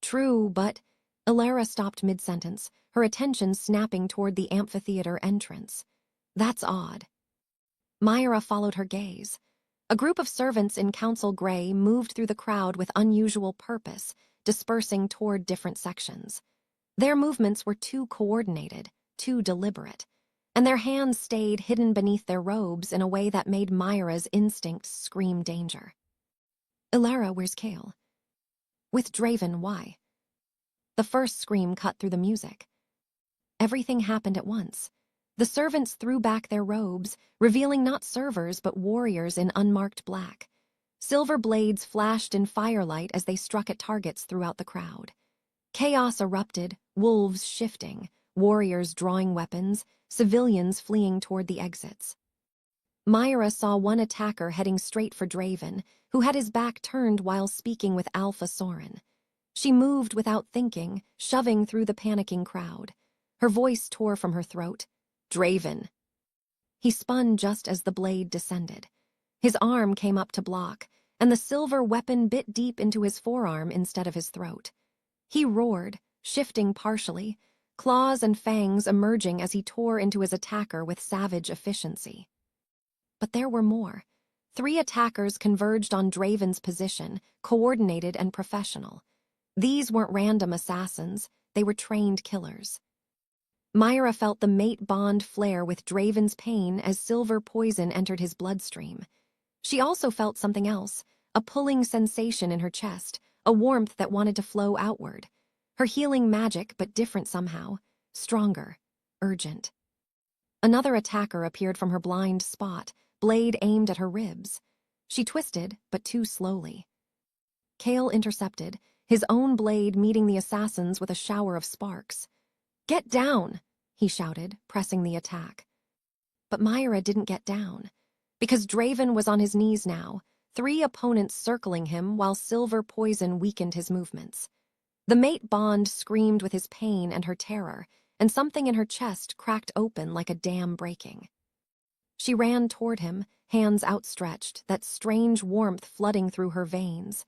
"True, but..." Elara stopped mid-sentence, her attention snapping toward the amphitheater entrance. "That's odd." Myra followed her gaze. A group of servants in council gray moved through the crowd with unusual purpose, dispersing toward different sections. Their movements were too coordinated, too deliberate, and their hands stayed hidden beneath their robes in a way that made Myra's instincts scream danger. "Elara, where's Kale?" "With Draven, why?" The first scream cut through the music. Everything happened at once. The servants threw back their robes, revealing not servers but warriors in unmarked black. Silver blades flashed in firelight as they struck at targets throughout the crowd. Chaos erupted, wolves shifting, warriors drawing weapons, civilians fleeing toward the exits. Myra saw one attacker heading straight for Draven, who had his back turned while speaking with Alpha Soren. She moved without thinking, shoving through the panicking crowd. Her voice tore from her throat. "Draven." He spun just as the blade descended. His arm came up to block, and the silver weapon bit deep into his forearm instead of his throat. He roared, shifting partially, claws and fangs emerging as he tore into his attacker with savage efficiency. But there were more. 3 attackers converged on Draven's position, coordinated and professional. These weren't random assassins, they were trained killers. Myra felt the mate bond flare with Draven's pain as silver poison entered his bloodstream. She also felt something else, a pulling sensation in her chest, a warmth that wanted to flow outward. Her healing magic, but different somehow, stronger, urgent. Another attacker appeared from her blind spot, blade aimed at her ribs. She twisted, but too slowly. Kale intercepted, his own blade meeting the assassin's with a shower of sparks. "Get down!" he shouted, pressing the attack. But Myra didn't get down. Because Draven was on his knees now, 3 opponents circling him while silver poison weakened his movements. The mate bond screamed with his pain and her terror, and something in her chest cracked open like a dam breaking. She ran toward him, hands outstretched, that strange warmth flooding through her veins.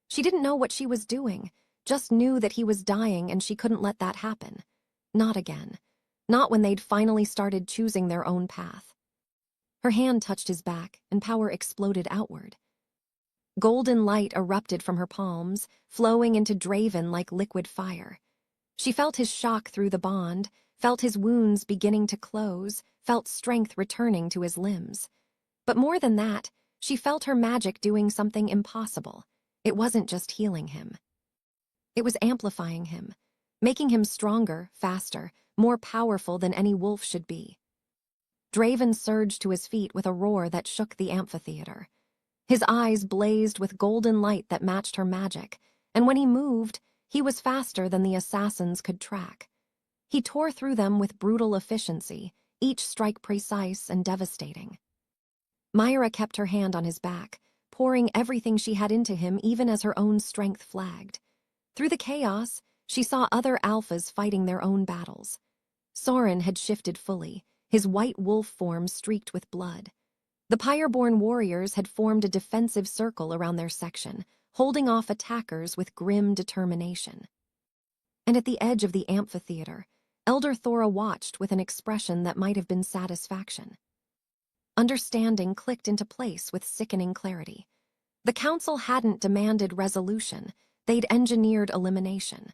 She didn't know what she was doing, just knew that he was dying and she couldn't let that happen. Not again. Not when they'd finally started choosing their own path. Her hand touched his back, and power exploded outward. Golden light erupted from her palms, flowing into Draven like liquid fire. She felt his shock through the bond, felt his wounds beginning to close, felt strength returning to his limbs. But more than that, she felt her magic doing something impossible. It wasn't just healing him. It was amplifying him, making him stronger, faster, more powerful than any wolf should be. Draven surged to his feet with a roar that shook the amphitheater. His eyes blazed with golden light that matched her magic, and when he moved, he was faster than the assassins could track. He tore through them with brutal efficiency, each strike precise and devastating. Myra kept her hand on his back, pouring everything she had into him even as her own strength flagged. Through the chaos, she saw other alphas fighting their own battles. Soren had shifted fully, his white wolf form streaked with blood. The Pyreborn warriors had formed a defensive circle around their section, holding off attackers with grim determination. And at the edge of the amphitheater, Elder Thora watched with an expression that might have been satisfaction. Understanding clicked into place with sickening clarity. The council hadn't demanded resolution, they'd engineered elimination.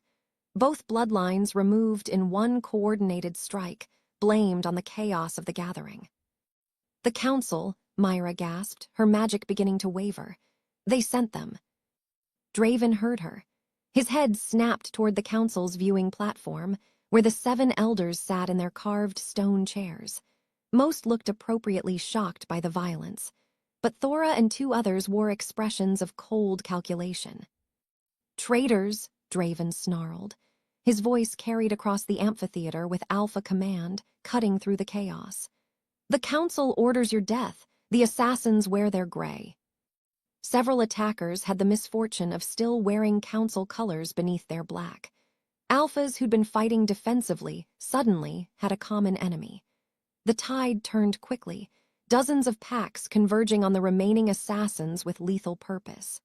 Both bloodlines removed in one coordinated strike, blamed on the chaos of the gathering. The council, Myra gasped, her magic beginning to waver. They sent them. Draven heard her. His head snapped toward the council's viewing platform, where the 7 elders sat in their carved stone chairs. Most looked appropriately shocked by the violence, but Thora and 2 others wore expressions of cold calculation. "Traitors," Draven snarled. His voice carried across the amphitheater with alpha command, cutting through the chaos. "The council orders your death. The assassins wear their gray." Several attackers had the misfortune of still wearing council colors beneath their black. Alphas who'd been fighting defensively suddenly had a common enemy. The tide turned quickly, dozens of packs converging on the remaining assassins with lethal purpose.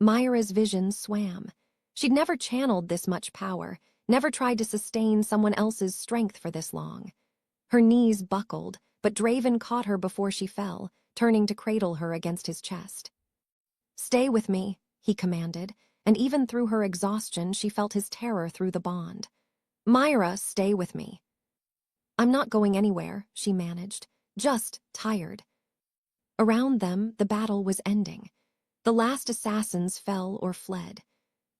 Myra's vision swam. She'd never channeled this much power, never tried to sustain someone else's strength for this long. Her knees buckled, but Draven caught her before she fell, turning to cradle her against his chest. "Stay with me," he commanded, and even through her exhaustion she felt his terror through the bond. "Myra, stay with me." "I'm not going anywhere," she managed, "just tired." Around them, the battle was ending. The last assassins fell or fled.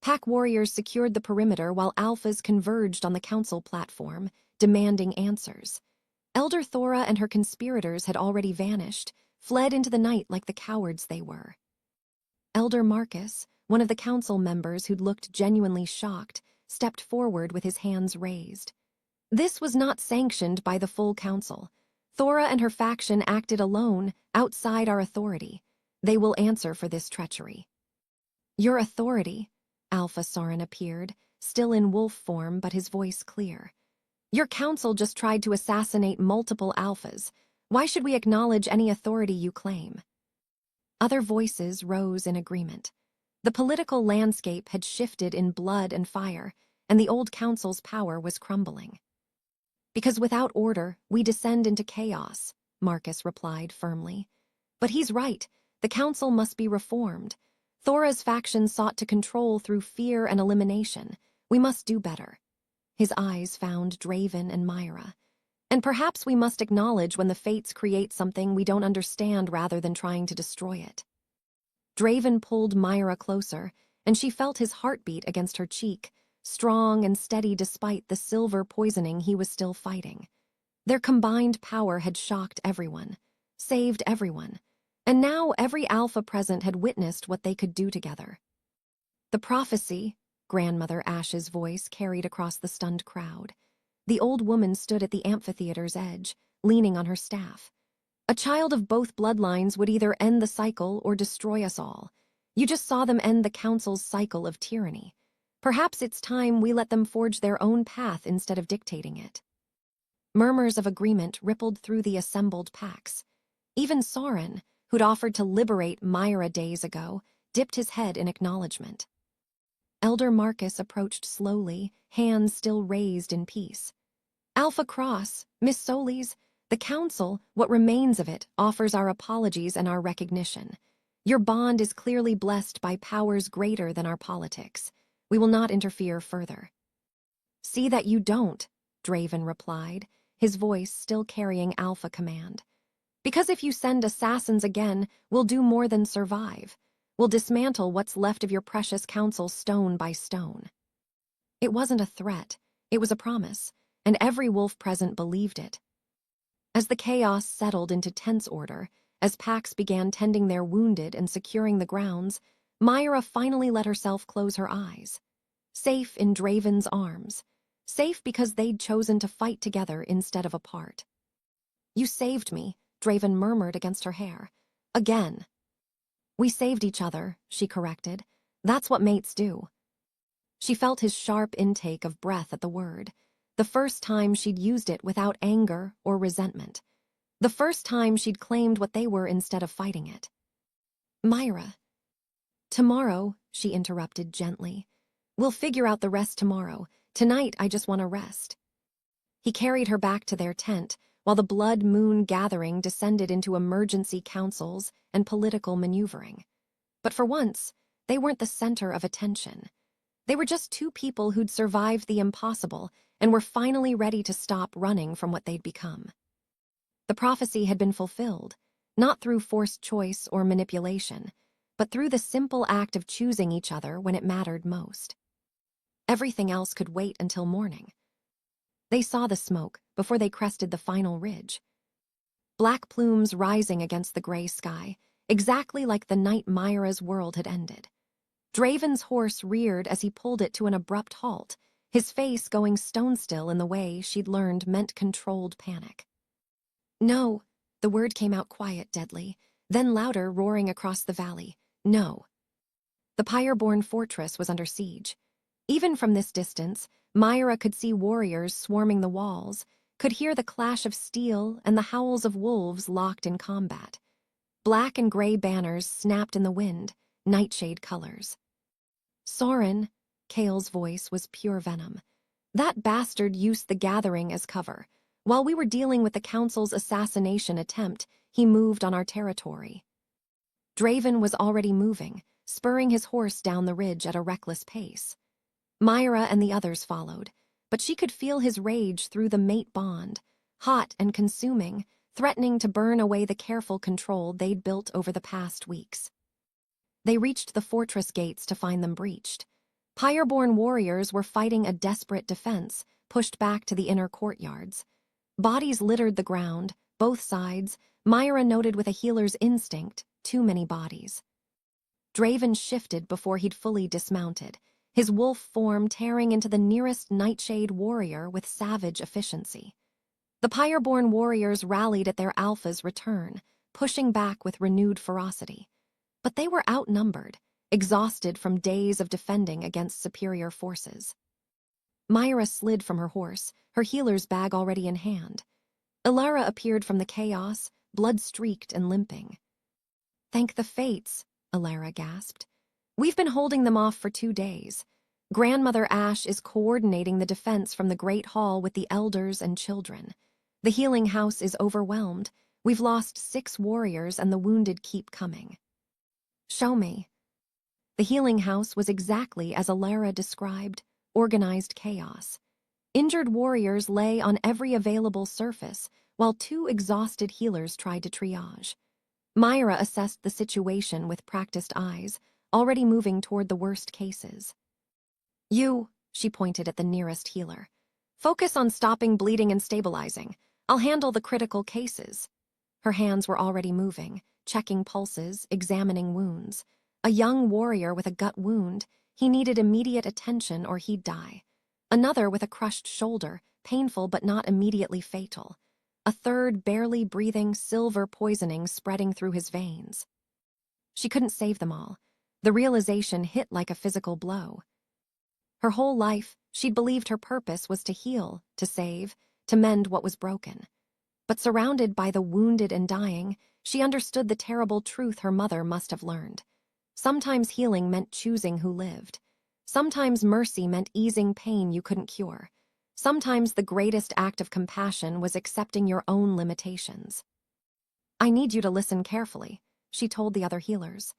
Pack warriors secured the perimeter while alphas converged on the council platform, demanding answers. Elder Thora and her conspirators had already vanished, fled into the night like the cowards they were. Elder Marcus, one of the council members who'd looked genuinely shocked, stepped forward with his hands raised. This was not sanctioned by the full council. Thora and her faction acted alone, outside our authority. They will answer for this treachery. "Your authority," Alpha Soren appeared, still in wolf form but his voice clear. "Your council just tried to assassinate multiple alphas. Why should we acknowledge any authority you claim?" Other voices rose in agreement. The political landscape had shifted in blood and fire, and the old council's power was crumbling. "Because without order, we descend into chaos," Marcus replied firmly. "But he's right. The council must be reformed. Thora's faction sought to control through fear and elimination. We must do better." His eyes found Draven and Myra. "And perhaps we must acknowledge when the fates create something we don't understand rather than trying to destroy it." Draven pulled Myra closer, and she felt his heartbeat against her cheek, strong and steady despite the silver poisoning he was still fighting. Their combined power had shocked everyone, saved everyone, and now every alpha present had witnessed what they could do together. "The prophecy," Grandmother Ash's voice carried across the stunned crowd. The old woman stood at the amphitheater's edge, leaning on her staff. "A child of both bloodlines would either end the cycle or destroy us all. You just saw them end the council's cycle of tyranny. Perhaps it's time we let them forge their own path instead of dictating it." Murmurs of agreement rippled through the assembled packs. Even Soren, who'd offered to liberate Myra days ago, dipped his head in acknowledgement. Elder Marcus approached slowly, hands still raised in peace. "Alpha Cross, Miss Solis, the council, what remains of it, offers our apologies and our recognition. Your bond is clearly blessed by powers greater than our politics. We will not interfere further." "See that you don't," Draven replied, his voice still carrying alpha command. "Because if you send assassins again, we'll do more than survive. We'll dismantle what's left of your precious council stone by stone." It wasn't a threat, it was a promise, and every wolf present believed it. As the chaos settled into tense order, as packs began tending their wounded and securing the grounds, Myra finally let herself close her eyes. Safe in Draven's arms. Safe because they'd chosen to fight together instead of apart. "You saved me," Draven murmured against her hair. "Again." "We saved each other," she corrected. "That's what mates do." She felt his sharp intake of breath at the word. The first time she'd used it without anger or resentment. The first time she'd claimed what they were instead of fighting it. "Myra." "Tomorrow," she interrupted gently. "We'll figure out the rest tomorrow. Tonight, I just want to rest." He carried her back to their tent, while the blood moon gathering descended into emergency councils and political maneuvering. But for once, they weren't the center of attention. They were just two people who'd survived the impossible and were finally ready to stop running from what they'd become. The prophecy had been fulfilled, not through forced choice or manipulation, but through the simple act of choosing each other when it mattered most. Everything else could wait until morning. They saw the smoke before they crested the final ridge. Black plumes rising against the gray sky, exactly like the night Myra's world had ended. Draven's horse reared as he pulled it to an abrupt halt, his face going stone still in the way she'd learned meant controlled panic. "No," the word came out quiet, deadly, then louder, roaring across the valley. "No." The Pyreborn fortress was under siege. Even from this distance, Myra could see warriors swarming the walls, could hear the clash of steel and the howls of wolves locked in combat. Black and gray banners snapped in the wind, nightshade colors. "Soren," Kale's voice was pure venom. "That bastard used the gathering as cover. While we were dealing with the council's assassination attempt, he moved on our territory." Draven was already moving, spurring his horse down the ridge at a reckless pace. Myra and the others followed, but she could feel his rage through the mate bond, hot and consuming, threatening to burn away the careful control they'd built over the past weeks. They reached the fortress gates to find them breached. Pyreborn warriors were fighting a desperate defense, pushed back to the inner courtyards. Bodies littered the ground, both sides. Myra noted with a healer's instinct, too many bodies. Draven shifted before he'd fully dismounted, his wolf form tearing into the nearest nightshade warrior with savage efficiency. The Pyreborn warriors rallied at their alpha's return, pushing back with renewed ferocity. But they were outnumbered, exhausted from days of defending against superior forces. Myra slid from her horse, her healer's bag already in hand. Ilara appeared from the chaos, blood-streaked and limping. Thank the fates, Alara gasped. We've been holding them off for 2 days. Grandmother Ash is coordinating the defense from the Great Hall with the elders and children. The healing house is overwhelmed. We've lost 6 warriors and the wounded keep coming. Show me. The healing house was exactly as Alara described, organized chaos. Injured warriors lay on every available surface, while 2 exhausted healers tried to triage. Myra assessed the situation with practiced eyes, already moving toward the worst cases. You, she pointed at the nearest healer. Focus on stopping bleeding and stabilizing. I'll handle the critical cases. Her hands were already moving, checking pulses, examining wounds. A young warrior with a gut wound, he needed immediate attention or he'd die. Another with a crushed shoulder, painful but not immediately fatal. A third barely breathing, silver poisoning spreading through his veins. She couldn't save them all. The realization hit like a physical blow. Her whole life, she'd believed her purpose was to heal, to save, to mend what was broken. But surrounded by the wounded and dying, she understood the terrible truth her mother must have learned. Sometimes healing meant choosing who lived. Sometimes mercy meant easing pain you couldn't cure. Sometimes the greatest act of compassion was accepting your own limitations. I need you to listen carefully, she told the other healers.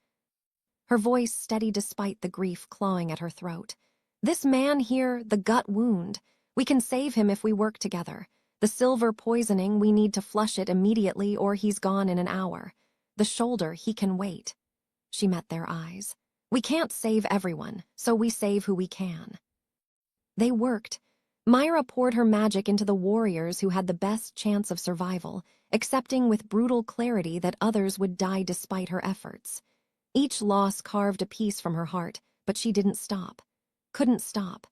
Her voice steady despite the grief clawing at her throat. This man here, the gut wound, we can save him if we work together. The silver poisoning, we need to flush it immediately or he's gone in an hour. The shoulder, he can wait. She met their eyes. We can't save everyone, so we save who we can. They worked. Myra poured her magic into the warriors who had the best chance of survival, accepting with brutal clarity that others would die despite her efforts. Each loss carved a piece from her heart, but she didn't stop. Couldn't stop.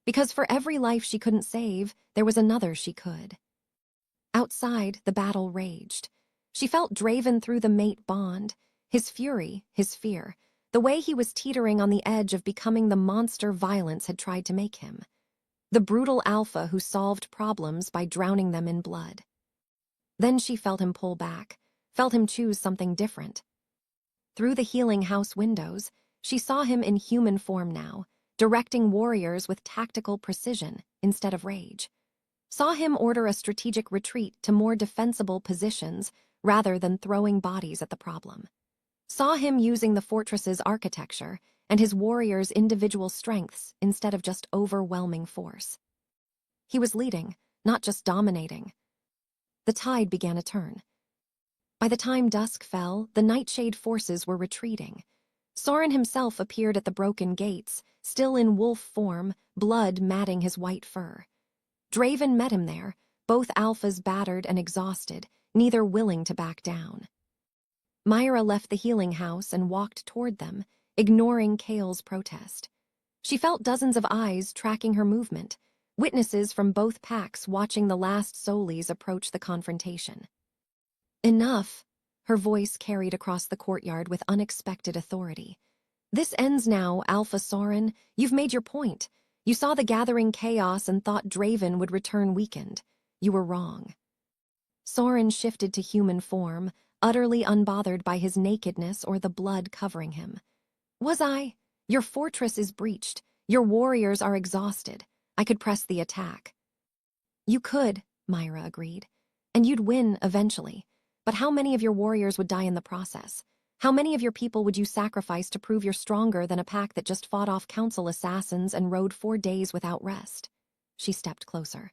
Because for every life she couldn't save, there was another she could. Outside, the battle raged. She felt Draven through the mate bond, his fury, his fear, the way he was teetering on the edge of becoming the monster violence had tried to make him. The brutal alpha who solved problems by drowning them in blood. Then she felt him pull back, felt him choose something different. Through the healing house windows, she saw him in human form now, directing warriors with tactical precision instead of rage. Saw him order a strategic retreat to more defensible positions rather than throwing bodies at the problem. Saw him using the fortress's architecture and his warriors' individual strengths instead of just overwhelming force. He was leading, not just dominating. The tide began to turn. By the time dusk fell, the Nightshade forces were retreating. Soren himself appeared at the broken gates, still in wolf form, blood matting his white fur. Draven met him there, both alphas battered and exhausted, neither willing to back down. Myra left the healing house and walked toward them, ignoring Kale's protest. She felt dozens of eyes tracking her movement, witnesses from both packs watching the last Solis approach the confrontation. Enough, her voice carried across the courtyard with unexpected authority. This ends now, Alpha Soren. You've made your point. You saw the gathering chaos and thought Draven would return weakened. You were wrong. Soren shifted to human form, utterly unbothered by his nakedness or the blood covering him. Was I? Your fortress is breached. Your warriors are exhausted. I could press the attack. You could, Myra agreed. And you'd win eventually. But how many of your warriors would die in the process? How many of your people would you sacrifice to prove you're stronger than a pack that just fought off council assassins and rode 4 days without rest? She stepped closer.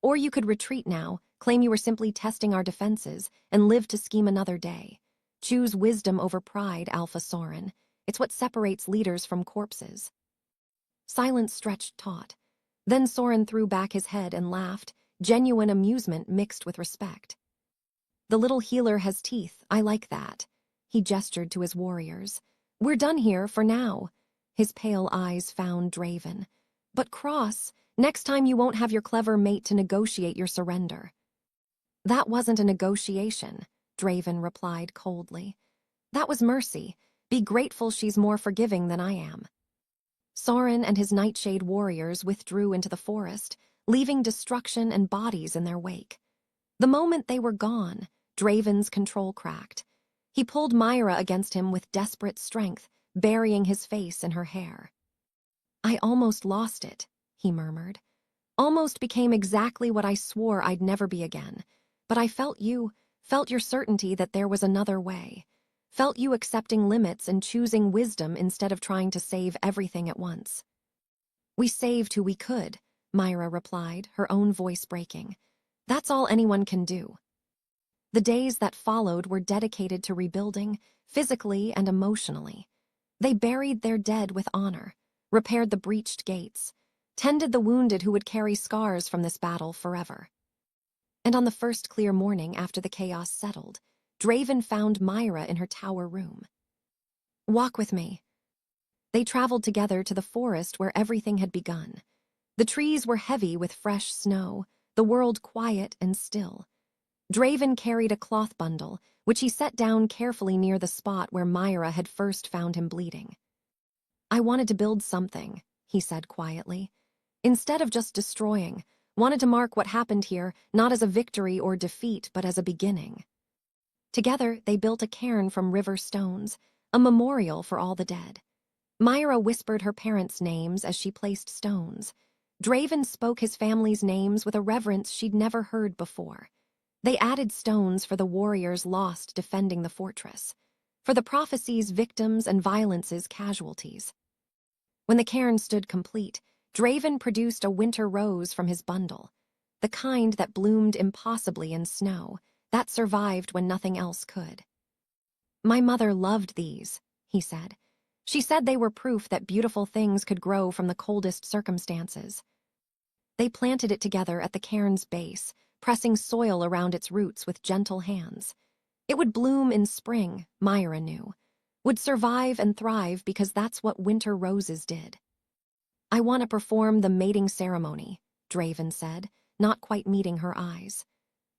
Or you could retreat now, claim you were simply testing our defenses, and live to scheme another day. Choose wisdom over pride, Alpha Soren. It's what separates leaders from corpses. Silence stretched taut. Then Soren threw back his head and laughed, genuine amusement mixed with respect. The little healer has teeth, I like that. He gestured to his warriors. We're done here for now. His pale eyes found Draven. But Cross, next time you won't have your clever mate to negotiate your surrender. That wasn't a negotiation, Draven replied coldly. That was mercy. Be grateful she's more forgiving than I am. Soren and his Nightshade warriors withdrew into the forest, leaving destruction and bodies in their wake. The moment they were gone, Draven's control cracked. He pulled Myra against him with desperate strength, burying his face in her hair. "I almost lost it," he murmured. "Almost became exactly what I swore I'd never be again. But I felt your certainty that there was another way. Felt you accepting limits and choosing wisdom instead of trying to save everything at once." "We saved who we could," Myra replied, her own voice breaking. "That's all anyone can do." The days that followed were dedicated to rebuilding, physically and emotionally. They buried their dead with honor, repaired the breached gates, tended the wounded who would carry scars from this battle forever. And on the first clear morning after the chaos settled, Draven found Myra in her tower room. "Walk with me." They traveled together to the forest where everything had begun. The trees were heavy with fresh snow, the world quiet and still. Draven carried a cloth bundle, which he set down carefully near the spot where Myra had first found him bleeding. "I wanted to build something," he said quietly. "Instead of just destroying, wanted to mark what happened here, not as a victory or defeat, but as a beginning." Together, they built a cairn from river stones, a memorial for all the dead. Myra whispered her parents' names as she placed stones. Draven spoke his family's names with a reverence she'd never heard before. They added stones for the warriors lost defending the fortress, for the prophecy's victims and violence's casualties. When the cairn stood complete, Draven produced a winter rose from his bundle, the kind that bloomed impossibly in snow, that survived when nothing else could. "My mother loved these," he said. "She said they were proof that beautiful things could grow from the coldest circumstances." They planted it together at the cairn's base, pressing soil around its roots with gentle hands. It would bloom in spring, Myra knew. Would survive and thrive because that's what winter roses did. "I want to perform the mating ceremony," Draven said, not quite meeting her eyes.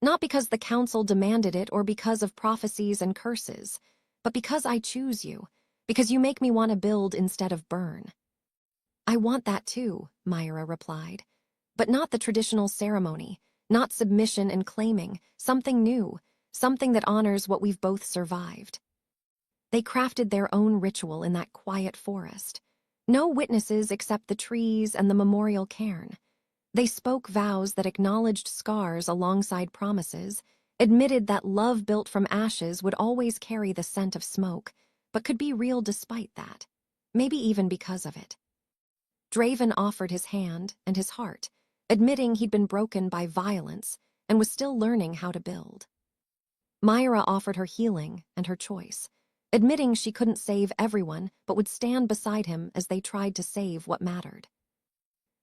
"Not because the council demanded it or because of prophecies and curses, but because I choose you, because you make me want to build instead of burn." "I want that too," Myra replied. "But not the traditional ceremony, not submission and claiming, something new, something that honors what we've both survived." They crafted their own ritual in that quiet forest. No witnesses except the trees and the memorial cairn. They spoke vows that acknowledged scars alongside promises, admitted that love built from ashes would always carry the scent of smoke, but could be real despite that, maybe even because of it. Draven offered his hand and his heart, admitting he'd been broken by violence and was still learning how to build. Myra offered her healing and her choice, admitting she couldn't save everyone but would stand beside him as they tried to save what mattered.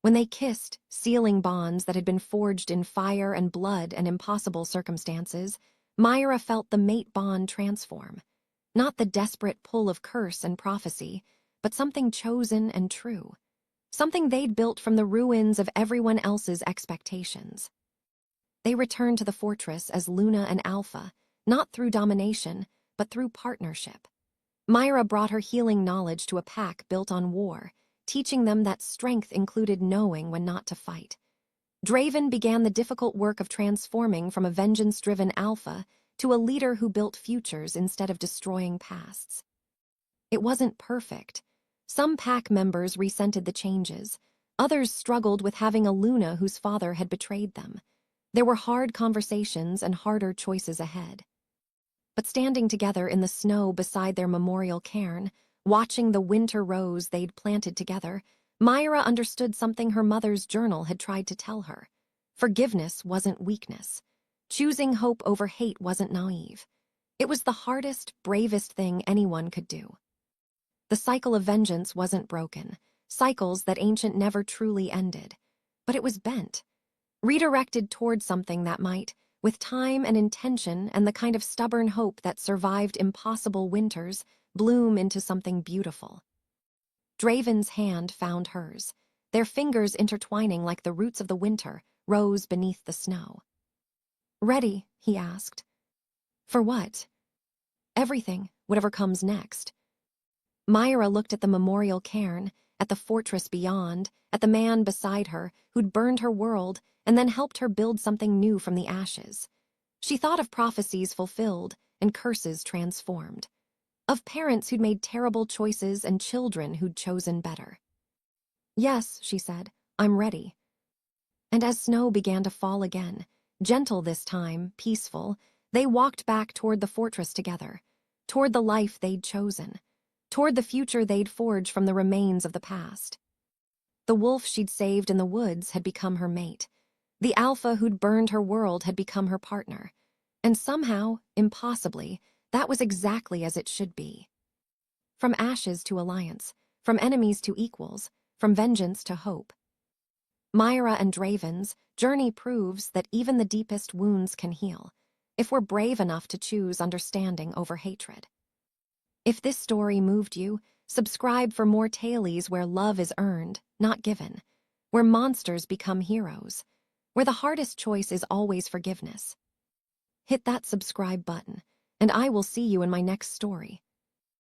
When they kissed, sealing bonds that had been forged in fire and blood and impossible circumstances, Myra felt the mate bond transform. Not the desperate pull of curse and prophecy, but something chosen and true. Something they'd built from the ruins of everyone else's expectations. They returned to the fortress as Luna and Alpha, not through domination, but through partnership. Myra brought her healing knowledge to a pack built on war, teaching them that strength included knowing when not to fight. Draven began the difficult work of transforming from a vengeance-driven Alpha to a leader who built futures instead of destroying pasts. It wasn't perfect. Some pack members resented the changes. Others struggled with having a Luna whose father had betrayed them. There were hard conversations and harder choices ahead. But standing together in the snow beside their memorial cairn, watching the winter rose they'd planted together, Myra understood something her mother's journal had tried to tell her. Forgiveness wasn't weakness. Choosing hope over hate wasn't naive. It was the hardest, bravest thing anyone could do. The cycle of vengeance wasn't broken, cycles that ancient never truly ended. But it was bent, redirected toward something that might, with time and intention and the kind of stubborn hope that survived impossible winters, bloom into something beautiful. Draven's hand found hers, their fingers intertwining like the roots of the winter rose beneath the snow. "Ready?" he asked. "For what?" "Everything, whatever comes next." Myra looked at the memorial cairn, at the fortress beyond, at the man beside her who'd burned her world and then helped her build something new from the ashes. She thought of prophecies fulfilled, and curses transformed. Of parents who'd made terrible choices and children who'd chosen better. "Yes," she said, "I'm ready." And as snow began to fall again, gentle this time, peaceful, they walked back toward the fortress together, toward the life they'd chosen, toward the future they'd forged from the remains of the past. The wolf she'd saved in the woods had become her mate. The alpha who'd burned her world had become her partner. And somehow, impossibly, that was exactly as it should be. From ashes to alliance, from enemies to equals, from vengeance to hope. Myra and Draven's journey proves that even the deepest wounds can heal, if we're brave enough to choose understanding over hatred. If this story moved you, subscribe for more tales where love is earned, not given, where monsters become heroes, where the hardest choice is always forgiveness. Hit that subscribe button, and I will see you in my next story.